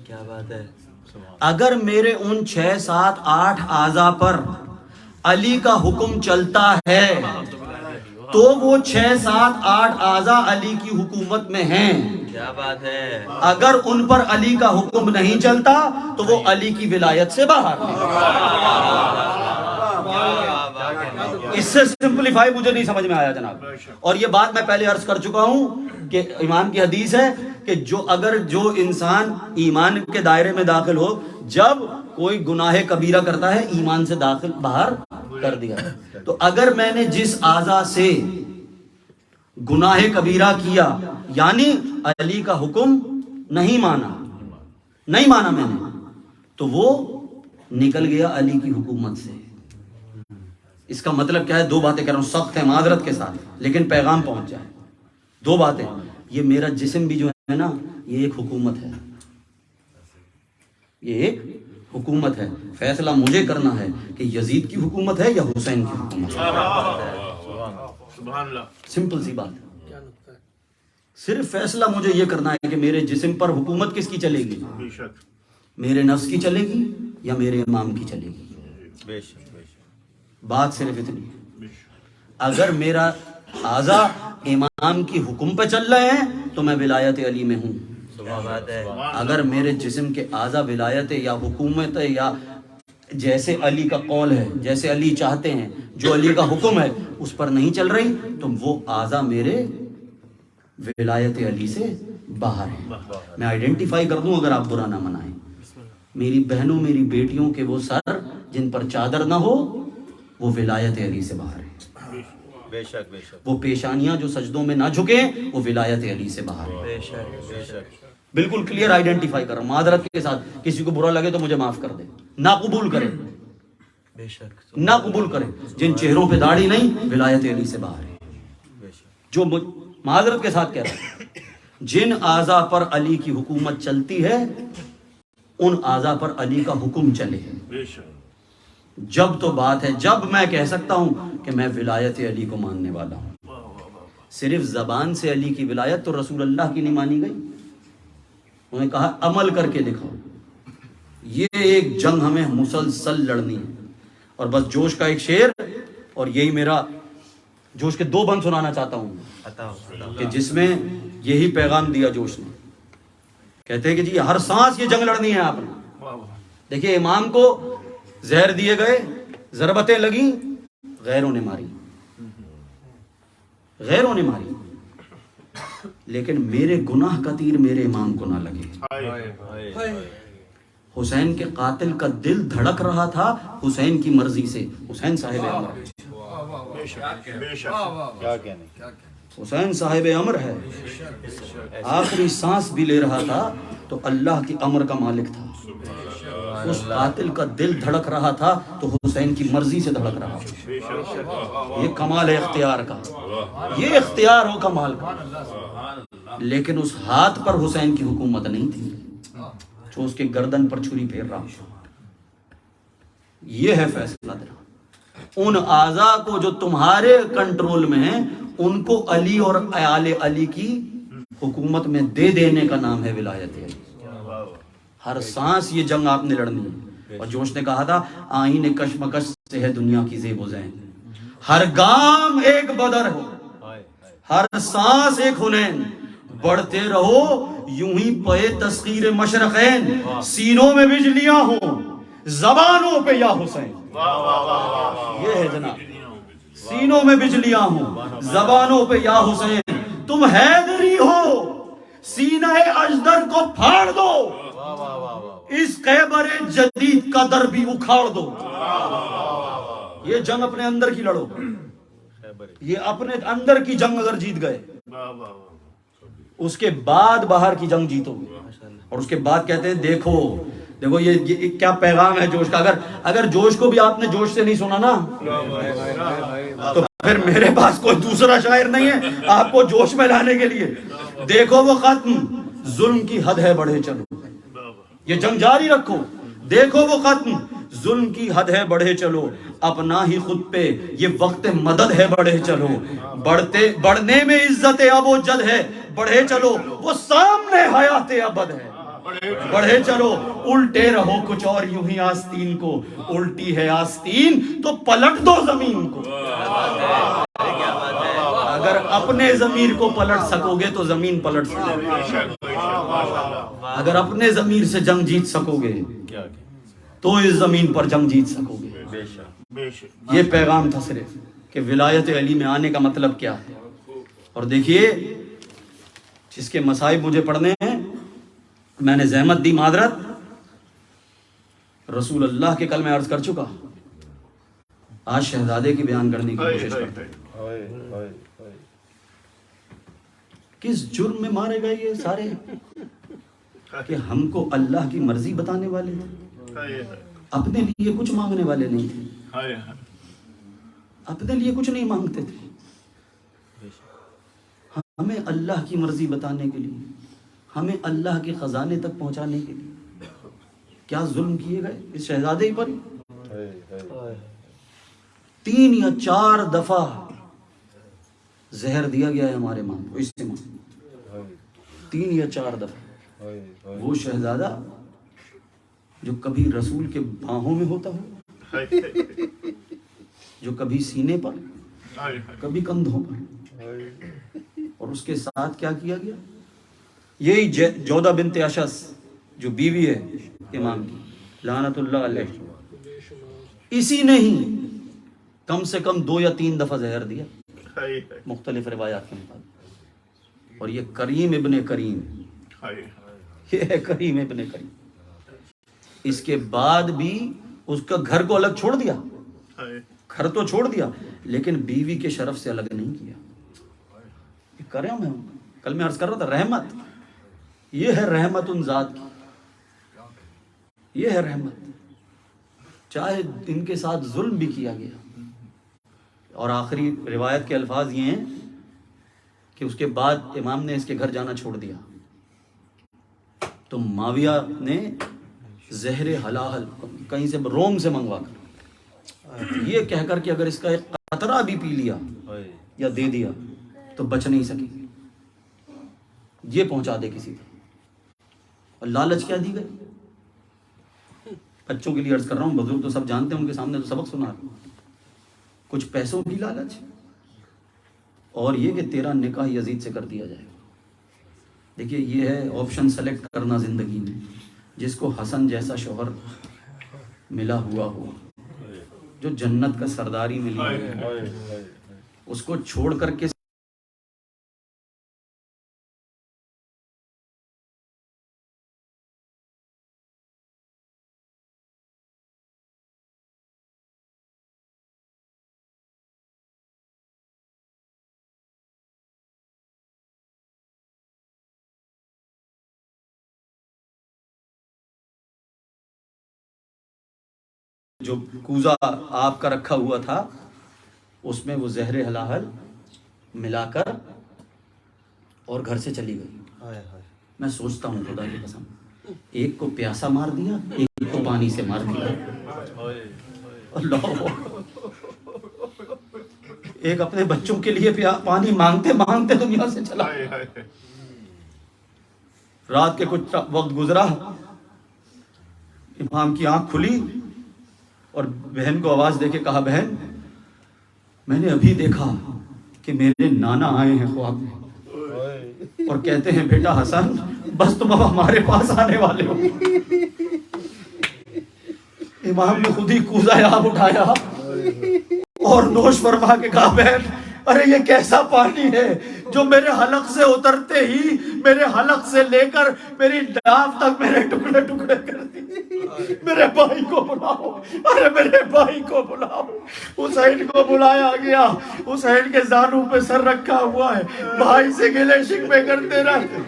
E: کیا بات ہے.
G: اگر میرے ان 6, 7, 8 اعضاء پر علی کا حکم چلتا ہے تو وہ 6, 7, 8 اعضاء علی کی حکومت میں ہیں.
E: کیا بات ہے.
G: اگر ان پر علی کا حکم نہیں چلتا تو وہ علی کی ولایت سے باہر ہیں. اس سے سمپلیفائی مجھے نہیں سمجھ میں آیا جناب. اور یہ بات میں پہلے عرض کر چکا ہوں کہ امام کی حدیث ہے کہ جو انسان ایمان کے دائرے میں داخل ہو، جب کوئی گناہ کبیرہ کرتا ہے ایمان سے باہر کر دیا. تو اگر میں نے جس اعضاء سے گناہ کبیرہ کیا، یعنی علی کا حکم نہیں مانا میں نے، تو وہ نکل گیا علی کی حکومت سے. اس کا مطلب کیا ہے؟ 2 باتیں کہہ رہا ہوں، سخت ہے معذرت کے ساتھ، لیکن پیغام پہنچ جائے. 2 باتیں. یہ میرا جسم بھی جو ہے نا، یہ ایک حکومت ہے. یہ ایک حکومت ہے. فیصلہ مجھے کرنا ہے کہ یزید کی حکومت ہے یا حسین کی حکومت ہے. سمپل سی بات ہے. صرف فیصلہ مجھے یہ کرنا ہے کہ میرے جسم پر حکومت کس کی چلے گی؟ میرے نفس کی چلے گی یا میرے امام کی چلے گی؟ بات صرف اتنی ہے. اگر میرا اعضاء امام کی حکم پہ چل رہے ہیں تو میں ولایت علی میں ہوں. اگر میرے جسم کے اعضاء ولایت یا حکومت یا جیسے علی کا قول ہے، جیسے علی چاہتے ہیں، جو علی کا حکم ہے اس پر نہیں چل رہی، تو وہ اعضاء میرے ولایت علی سے باہر ہیں. میں آئیڈینٹیفائی کر دوں اگر آپ برا نہ منائیں. میری بہنوں، میری بیٹیوں کے وہ سر جن پر چادر نہ ہو، وہ ولایت علی سے باہر ہیں.
H: بے شک بے شک
G: وہ پیشانیاں جو سجدوں میں نہ جھکیں وہ ولایت علی سے باہر ہے.
H: بے شک بے شک
G: بالکل کلیئر آئیڈینٹیفائی کر رہا ہوں معذرت کے ساتھ. کسی کو برا لگے تو مجھے معاف کر دے. نہ قبول کرے,
E: بے شک
G: نہ قبول کرے. جن چہروں پہ داڑھی نہیں ولایت علی سے باہر ہے.
H: بے شک
G: جو معذرت کے ساتھ کہہ رہا ہوں, جن اعضاء پر علی کی حکومت چلتی ہے ان اعضاء پر علی کا حکم چلے. جب تو بات ہے, جب میں کہہ سکتا ہوں کہ میں ولایت علی کو ماننے والا ہوں. صرف زبان سے علی کی ولایت تو رسول اللہ کی نہیں مانی گئی. انہوں نے کہا عمل کر کے دکھاؤ. یہ ایک جنگ ہمیں مسلسل لڑنی ہے. اور بس جوش کا ایک شعر, اور یہی میرا جوش کے 2 بند سنانا چاہتا ہوں کہ جس میں یہی پیغام دیا جوش نے. کہتے ہیں کہ جی ہر سانس یہ جنگ لڑنی ہے آپ نے. دیکھیے امام کو زہر دیے گئے, ضربتیں لگیں, غیروں نے ماری, غیروں نے ماری, لیکن میرے گناہ کا تیر میرے امام کو نہ لگے. حسین کے قاتل کا دل دھڑک رہا تھا حسین کی مرضی سے. حسین صاحب امر ہے,
H: کیا کہنے
G: حسین صاحب امر ہے. آخری سانس بھی لے رہا تھا تو اللہ کی امر کا مالک تھا. اس قاتل کا دل دھڑک رہا تھا تو حسین کی مرضی سے دھڑک رہا تھا. یہ کمال ہے اختیار کا, یہ اختیار ہو کمال کا. لیکن اس ہاتھ پر حسین کی حکومت نہیں تھی جو اس کے گردن پر چھری پھیر رہا. یہ ہے فیصلہ تیرا. ان اعضاء کو جو تمہارے کنٹرول میں ہیں ان کو علی اور آل علی کی حکومت میں دے دینے کا نام ہے ولایت علی. ہر سانس یہ جنگ آپ نے لڑنی ہے. اور جوش نے کہا تھا آئین کشمکش سے ہے دنیا کی زیب و زین. ہر گام ایک بدر ہو, ہر سانس ایک حنین. بڑھتے رہو یوں ہی پے تسخیر مشرقین. سینوں میں بجلیاں ہوں زبانوں پہ یا حسین. یہ ہے جناب, سینوں میں بجلیاں ہوں زبانوں پہ یا حسین. تم حیدری ہو سینہ اجدر کو پھاڑ دو, اس خیبر جدید کا در بھی اکھاڑ دو. یہ جنگ اپنے اندر کی لڑو. یہ اپنے اندر کی جنگ اگر جیت گئے اس کے بعد باہر کی جنگ جیتو گے. اور اس کے بعد کہتے ہیں دیکھو دیکھو یہ کیا پیغام ہے جوش کا. اگر جوش کو بھی آپ نے جوش سے نہیں سنا نا تو پھر میرے پاس کوئی دوسرا شاعر نہیں ہے آپ کو جوش میں لانے کے لیے. دیکھو وہ ختم ظلم کی حد ہے بڑھے چلو. یہ جنگ جاری رکھو. دیکھو وہ ختم ظلم کی حد ہے بڑھے چلو. اپنا ہی خود پہ یہ وقت مدد ہے بڑھے چلو. بڑھنے میں عزت اب و جد ہے بڑھے چلو. وہ سامنے حیات ابد ہے بڑھے چلو. الٹے رہو کچھ اور یوں ہی آستین کو. الٹی ہے آستین تو پلٹ دو زمین کو. اگر اپنے ضمیر کو پلٹ سکو گے تو زمین پلٹ سکو گے. اگر اپنے ضمیر سے جنگ جیت سکو گے تو اس زمین پر جنگ جیت سکو گے. یہ پیغام تھا صرف کہ ولایت علی میں آنے کا مطلب کیا ہے. اور دیکھیے جس کے مصائب مجھے پڑھنے ہیں میں نے زحمت دی, معذرت. رسول اللہ کے کل میں عرض کر چکا, آج شہزادے کی بیان کرنے کی کوشش کرتا ہوں. کس جرم میں مارے گئے یہ سارے کہ ہم کو اللہ کی مرضی بتانے والے تھے, اپنے لیے کچھ مانگنے والے نہیں تھے, اپنے لیے کچھ نہیں مانگتے تھے. ہمیں اللہ کی مرضی بتانے کے لیے, ہمیں اللہ کے خزانے تک پہنچانے کے لیے کیا ظلم کیے گئے اس شہزادے پر. 3 یا 4 دفعہ زہر دیا گیا ہے ہمارے ماں کو, اس سے ماں 3 یا 4 دفعہ. وہ شہزادہ جو کبھی رسول کے باہوں میں ہوتا ہو, جو کبھی سینے پر کبھی کندھوں پر, اور اس کے ساتھ کیا کیا گیا. یہی جودہ بنت اشس جو بیوی ہے امام کی لعنت اللہ علیہ, اسی نے ہی کم سے کم 2 یا 3 دفعہ زہر دیا مختلف روایات کے مطابق. اور یہ کریم ابن کریم, یہ ہے کریم ابن کریم. اس کے بعد بھی اس کا گھر کو الگ چھوڑ دیا, گھر تو چھوڑ دیا لیکن بیوی کے شرف سے الگ نہیں کیا. یہ کریں میں کل میں عرض کر رہا تھا رحمت، یہ ہے رحمت ان ذات کی، یہ ہے رحمت. چاہے ان کے ساتھ ظلم بھی کیا گیا. اور آخری روایت کے الفاظ یہ ہیں کہ اس کے بعد امام نے اس کے گھر جانا چھوڑ دیا تو معاویہ نے زہر حلال کہیں سے روم سے منگوا کر یہ کہہ کر کہ اگر اس کا ایک قطرہ بھی پی لیا یا دے دیا تو بچ نہیں سکی، یہ پہنچا دے کسی کو. اور لالچ کیا دی گئی؟ بچوں کے لیے عرض کر رہا ہوں، بزرگ تو سب جانتے ہیں، ان کے سامنے تو سبق سنا رہا ہوں. کچھ پیسوں کی لالچ اور یہ کہ تیرا نکاح یزید سے کر دیا جائے گا. دیکھیے یہ ہے آپشن سلیکٹ کرنا زندگی میں. جس کو حسن جیسا شوہر ملا ہوا ہو، جو جنت کا سرداری ملی ہے، اس کو چھوڑ کر کے جو کوزہ آپ کا رکھا ہوا تھا اس میں وہ زہر حلال ملا کر اور گھر سے چلی گئی. میں سوچتا ہوں خدا کی قسم، ایک کو پیاسا مار دیا، ایک کو پانی سے مار دیا. اللہ، ایک اپنے بچوں کے لیے پانی مانگتے مانگتے دنیا سے چلا. رات کے کچھ وقت گزرا، امام کی آنکھ کھلی اور بہن کو آواز دے کے کہا، بہن میں نے ابھی دیکھا کہ میرے نانا آئے ہیں خواب میں اور کہتے ہیں بیٹا حسن بس تم اب ہمارے پاس آنے والے ہو. امام نے خود ہی کوزہ آب اٹھایا اور نوش فرما کے کہا، بہن ارے یہ کیسا پانی ہے جو میرے حلق سے اترتے ہی میرے حلق سے لے کر میری ناف تک میرے ٹکڑے ٹکڑے کر دیے. میرے بھائی کو بلاؤ، ارے میرے بھائی کو بلاؤ. حسین کو بلایا گیا، حسین کے زانوں پہ سر رکھا ہوا ہے، بھائی سے گلے شکوے کرتے رہتے،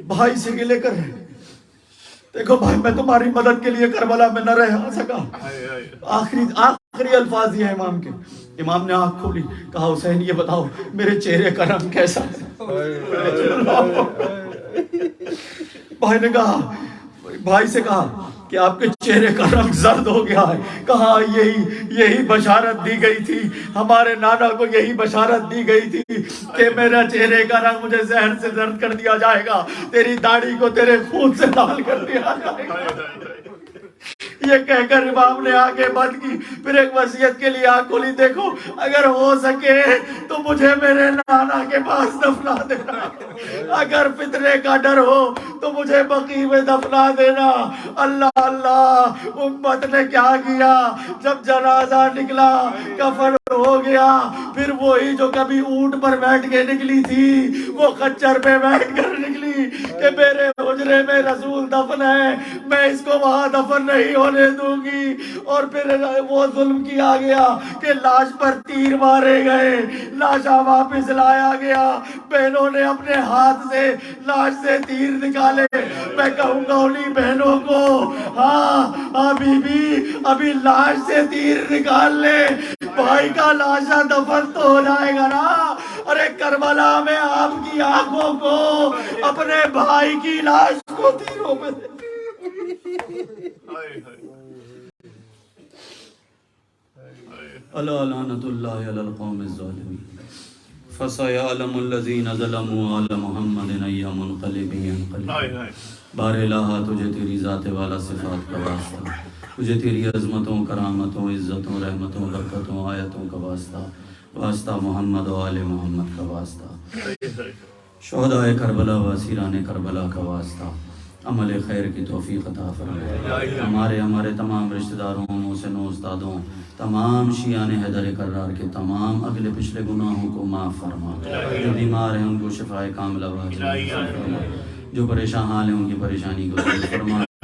G: بھائی سے گلے کر رہے. دیکھو بھائی میں تمہاری مدد کے لیے کربلا میں نہ رہ سکا. آخری الفاظ یہ ہے امام کے. امام نے آنکھ کھولی، کہا حسین یہ بتاؤ میرے چہرے کا رنگ کیسا ہے؟ بھائی سے کہا کہ آپ کے چہرے کا رنگ زرد ہو گیا ہے. کہا یہی بشارت دی گئی تھی، ہمارے نانا کو یہی بشارت دی گئی تھی کہ میرا چہرے کا رنگ مجھے زہر سے زرد کر دیا جائے گا، تیری داڑھی کو تیرے خون سے لال کر دیا جائے گا. یہ کہہ کر امام نے آگے بڑھ کی، پھر ایک وصیت کے لیے آنکھ کھولی، دیکھو اگر ہو سکے تو مجھے میرے نانا کے پاس دفنا دینا، اگر فتنے کا ڈر ہو تو مجھے بقیع میں دفنا دینا. اللہ اللہ، امت نے کیا کیا، جب جنازہ نکلا کفن ہو گیا، پھر وہی جو کبھی اونٹ پر بیٹھ کے نکلی تھی وہ خچر پہ بیٹھ کر نکلی کہ میرے حجرے میں رسول دفن ہے، میں اس کو وہاں دفن نہیں ہونے دوں گی. اور پھر وہ ظلم کیا گیا کہ لاش پر تیر مارے گئے، لاشا واپس لایا گیا، بہنوں نے اپنے ہاتھ سے لاش سے تیر نکالے. میں کہوں گا انہی بہنوں کو، ہاں بی بی ابھی لاش سے تیر نکال لے، بھائی کا لاشا دفن تو ہو جائے گا نا. ارے کربلا میں آپ کی آنکھوں کو اپنے بھائی کی لاش کو تیروں میں الا لعنت اللہ علی القوم الظالمین فسیعلم الذین ظلموا علی محمد ای منقلب ینقلب. بار الہ تجھے تیری ذات والا صفات کا واسطہ، تجھے تیری عظمتوں کرامتوں عزتوں رحمتوں برکتوں آیتوں کا واسطہ محمد و آل محمد کا واسطہ، شہداء کربلا و اسیران کربلا کا واسطہ. عمل خیر کی توفیق عطا فرمائے. ہمارے تمام رشتہ داروں، محسنوں، استادوں، تمام شیعان حیدر کرار کے تمام اگلے پچھلے گناہوں کو معاف فرما. جو بیمار ہیں ان کو شفائے کاملہ واجب فرما، جو پریشان حال ہیں ان کی پریشانی کو دور فرما.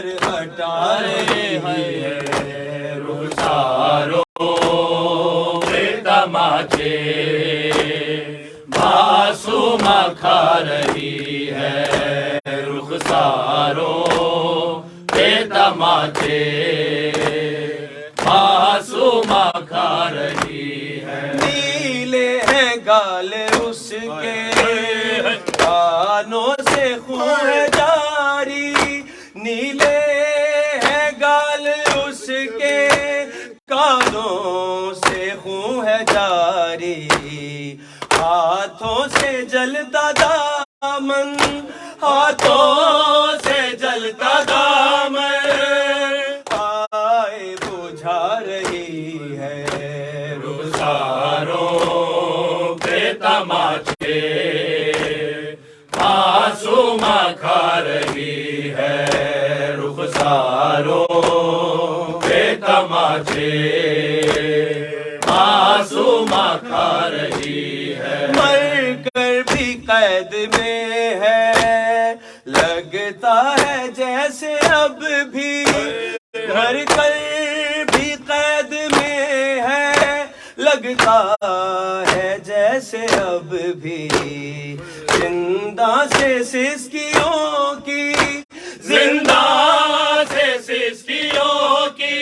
H: کر ہٹا رہے ہیں رخساروں کے تماچے، معصومہ کھا رہی ہے رخساروں کے تماچے، معصومہ کھا رہی ہے۔ نیلے ہیں گال اس کے، کانوں سے خون ہے جاری، نیلے ہیں گال اس کے، کانوں سے خون ہے جاری، ہاتھوں سے جلتا دامن، ہاتھوں سے جلتا دامن، آئے بجھا رہی ہے رخساروں کے تماچے، معصومہ کھا رہی ہے رخساروں کے تماچے، معصومہ کھا رہی ہے۔ مر کر بھی قید میں ہے، لگتا ہے جیسے اب بھی، مر کر بھی قید میں ہے، لگتا ہے جیسے اب بھی، زندہ سے سسکیوں کی، زندہ سے سسکیوں کی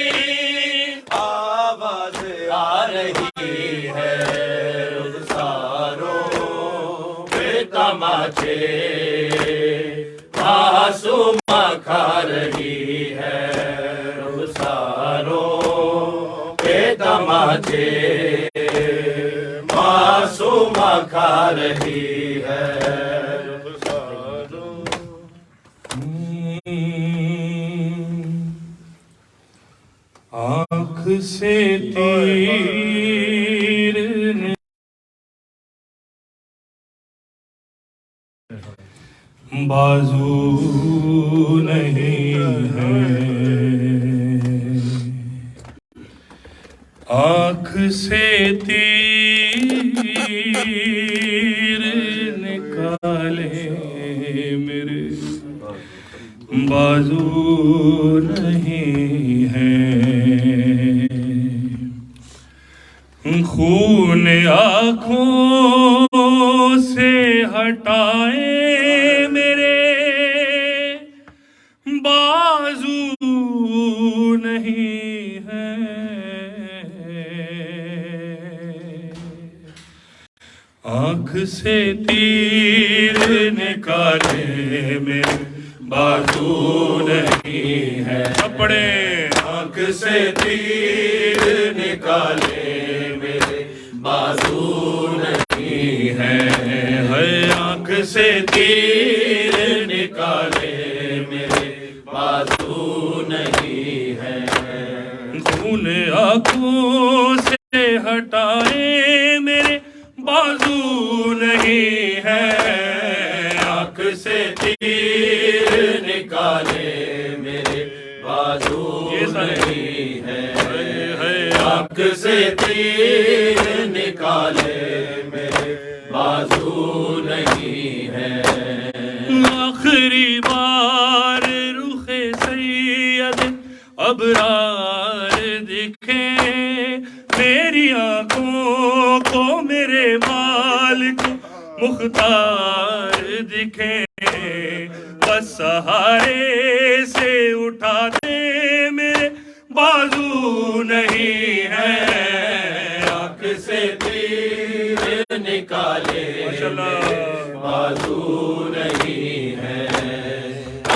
H: آواز آ رہی ہے رخساروں کے تماچے، معصومہ کھا رہی ہے رخساروں کے تماچے، معصومہ کھا رہی ہے۔
D: آنکھ سے تیر بازو نہیں ہے، آنکھ سے تیر نکالے میرے بازو نہیں ہے، خون آنکھوں سے ہٹائے میرے بازو نہیں ہے، آنکھ سے تیر نکالے میرے بازو نہیں ہے، کپڑے آنکھ سے تیر نکالے میرے بازو نہیں ہے، آنکھ سے تیر نکالے میرے بازو نہیں ہے، خون آنکھوں سے ہٹائے میرے بازو نہیں ہے، آنکھ سے تیر نکالے میرے بازو نہیں ہے، آنکھ سے تیر نکالے میرے بازو نہیں ہے۔ آخری بار رخ سید ابرار دکھے میری آنکھوں کو، میرے مالک مختار دکھے، بس سہارے سے اٹھاتے میرے بازو نہیں ہے، آنکھ سے تیر نکالے میرے بازو نہیں ہے،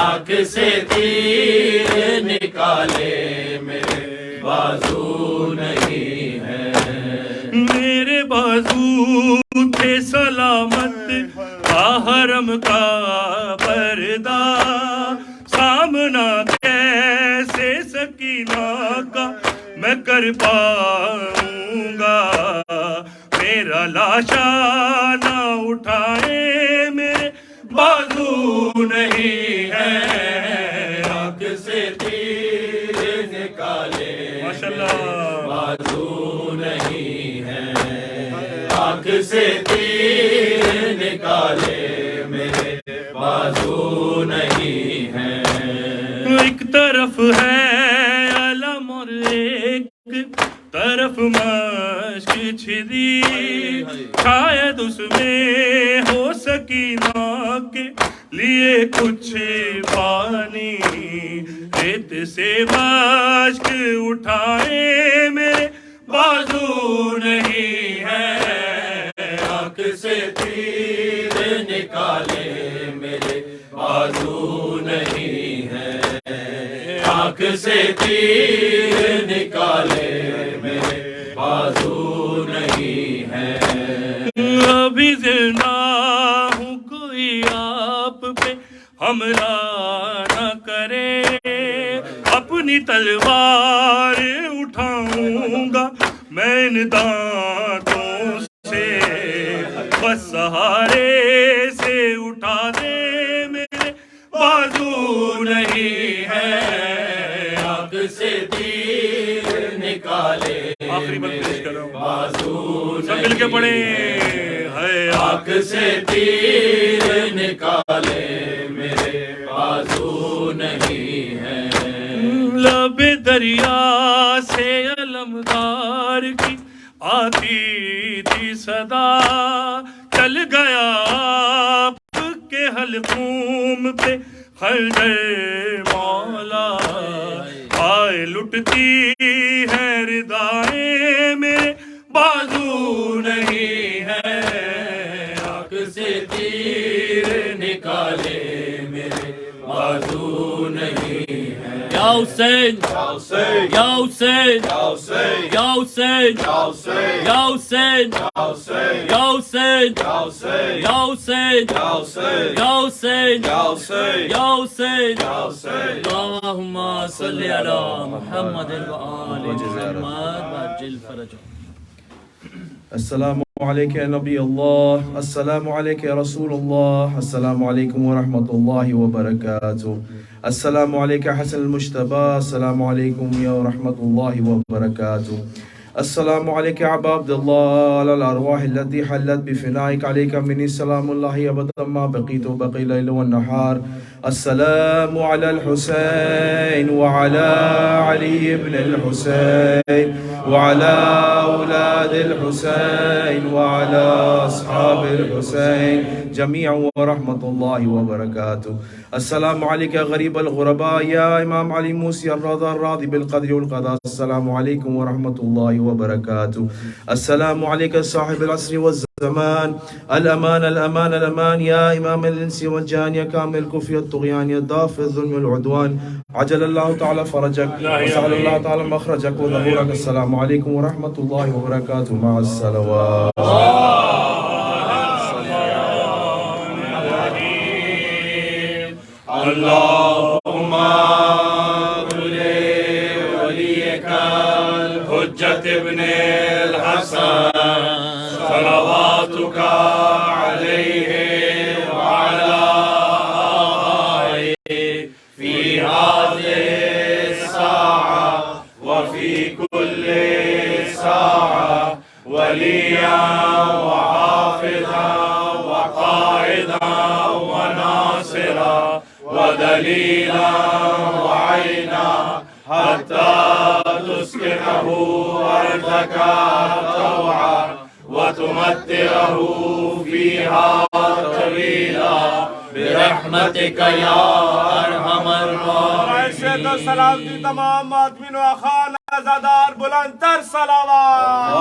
D: آنکھ سے تیر نکالے میرے بازو نہیں ہے، میرے بازو تھے سلامت حرم کا پردہ، سامنا کیسے سکینہ کا میں کر پاؤں گا، میرا لاشا نہ اٹھائے میرے بازو نہیں ہے، آنکھ سے تیر نکالے ماشاءاللہ بازو نہیں ہے، آنکھ سے تیر نکالے میرے بازو نہیں ہے، ایک ہے علم اور ایک طرف مشق چھری، شاید اس میں ہو سکینہ کے لیے کچھ پانی، ریت سے مشق اٹھائے میرے بازو نہیں ہے، آنکھ سے تیر نکالے میرے بازو نہیں ہے، آنکھ سے تیر نکالے میرے بازو نہیں ہے، ابھی زندہ ہوں کوئی آپ پہ حملہ نہ کرے، اپنی تلوار اٹھاؤں گا میں ان دانتوں سے، بس سہارے سے اٹھا دے میرے بازو نہیں ہے، آنکھ سے تیر نکالے آخری بازو سب مل کے پڑھیں ہے، آنکھ سے تیر نکالے میرے بازو نہیں ہے، لب دریا سے علمدار کی آتی تھی صدا، چل گیا آپ کے حلقوم پہ خنجر مولا، آئے لٹتی ہے ردائیں میرے بازو نہیں ہے، آنکھ سے تیر نکالے میرے بازو نہیں ہے، یا حسین یا حسین یا حسین یا حسین یا حسین یا حسین یا حسین یا حسین یا حسین یا حسین، اللہم صلی علی محمد و آل محمد وعجل فرجہ۔
A: السلام علیکم یا نبی اللہ، السلام علیکم یا رسول اللہ، السلام علیکم ورحمۃ اللہ وبرکاتہ، السلام علیکم حسن المجتبی، السلام علیکم یا رحمۃ اللہ وبرکاتہ، السلام علیکم ابا عبد اللہ، علی الارواح التي حلت بفنائک، علیک منی سلام اللہ ابدا ما بقیت بقی اللیل والنہار، السلام علی الحسین وعلی علی بن الحسین وعلى أولاد الحسين وعلى أصحاب الحسين جميعا ورحمة الله وبركاته، السلام عليك يا غريب الغرباء يا إمام علي موسى الرضا الراضي بالقدر والقضاء، السلام عليكم ورحمة الله وبركاته، السلام عليك صاحب العصر والزمان، الأمان الأمان الأمان يا إمام الإنس والجان يا كامل الكفر والطغيان يا دافع الظلم والعدوان، عجل الله تعالى فرجك وسهل الله تعالى مخرجك وظهورك، السلام عليكم ورحمة الله وبركاته مع الصلوات۔
D: اللهم وليك الحجة ابن الحسن صلواتك عليه وعلى آله في هذه الساعة وفي كل ساعة وليا وحافظا وقائدا وناصرا ودليلا وعينا حتى تسكنه أرضك طوعا وتمتعه فيها طويلا برحمتك يا أرحم الراحمين۔
H: سلام دی تمام آدمین و اخوان ازادار بلندتر صلوات۔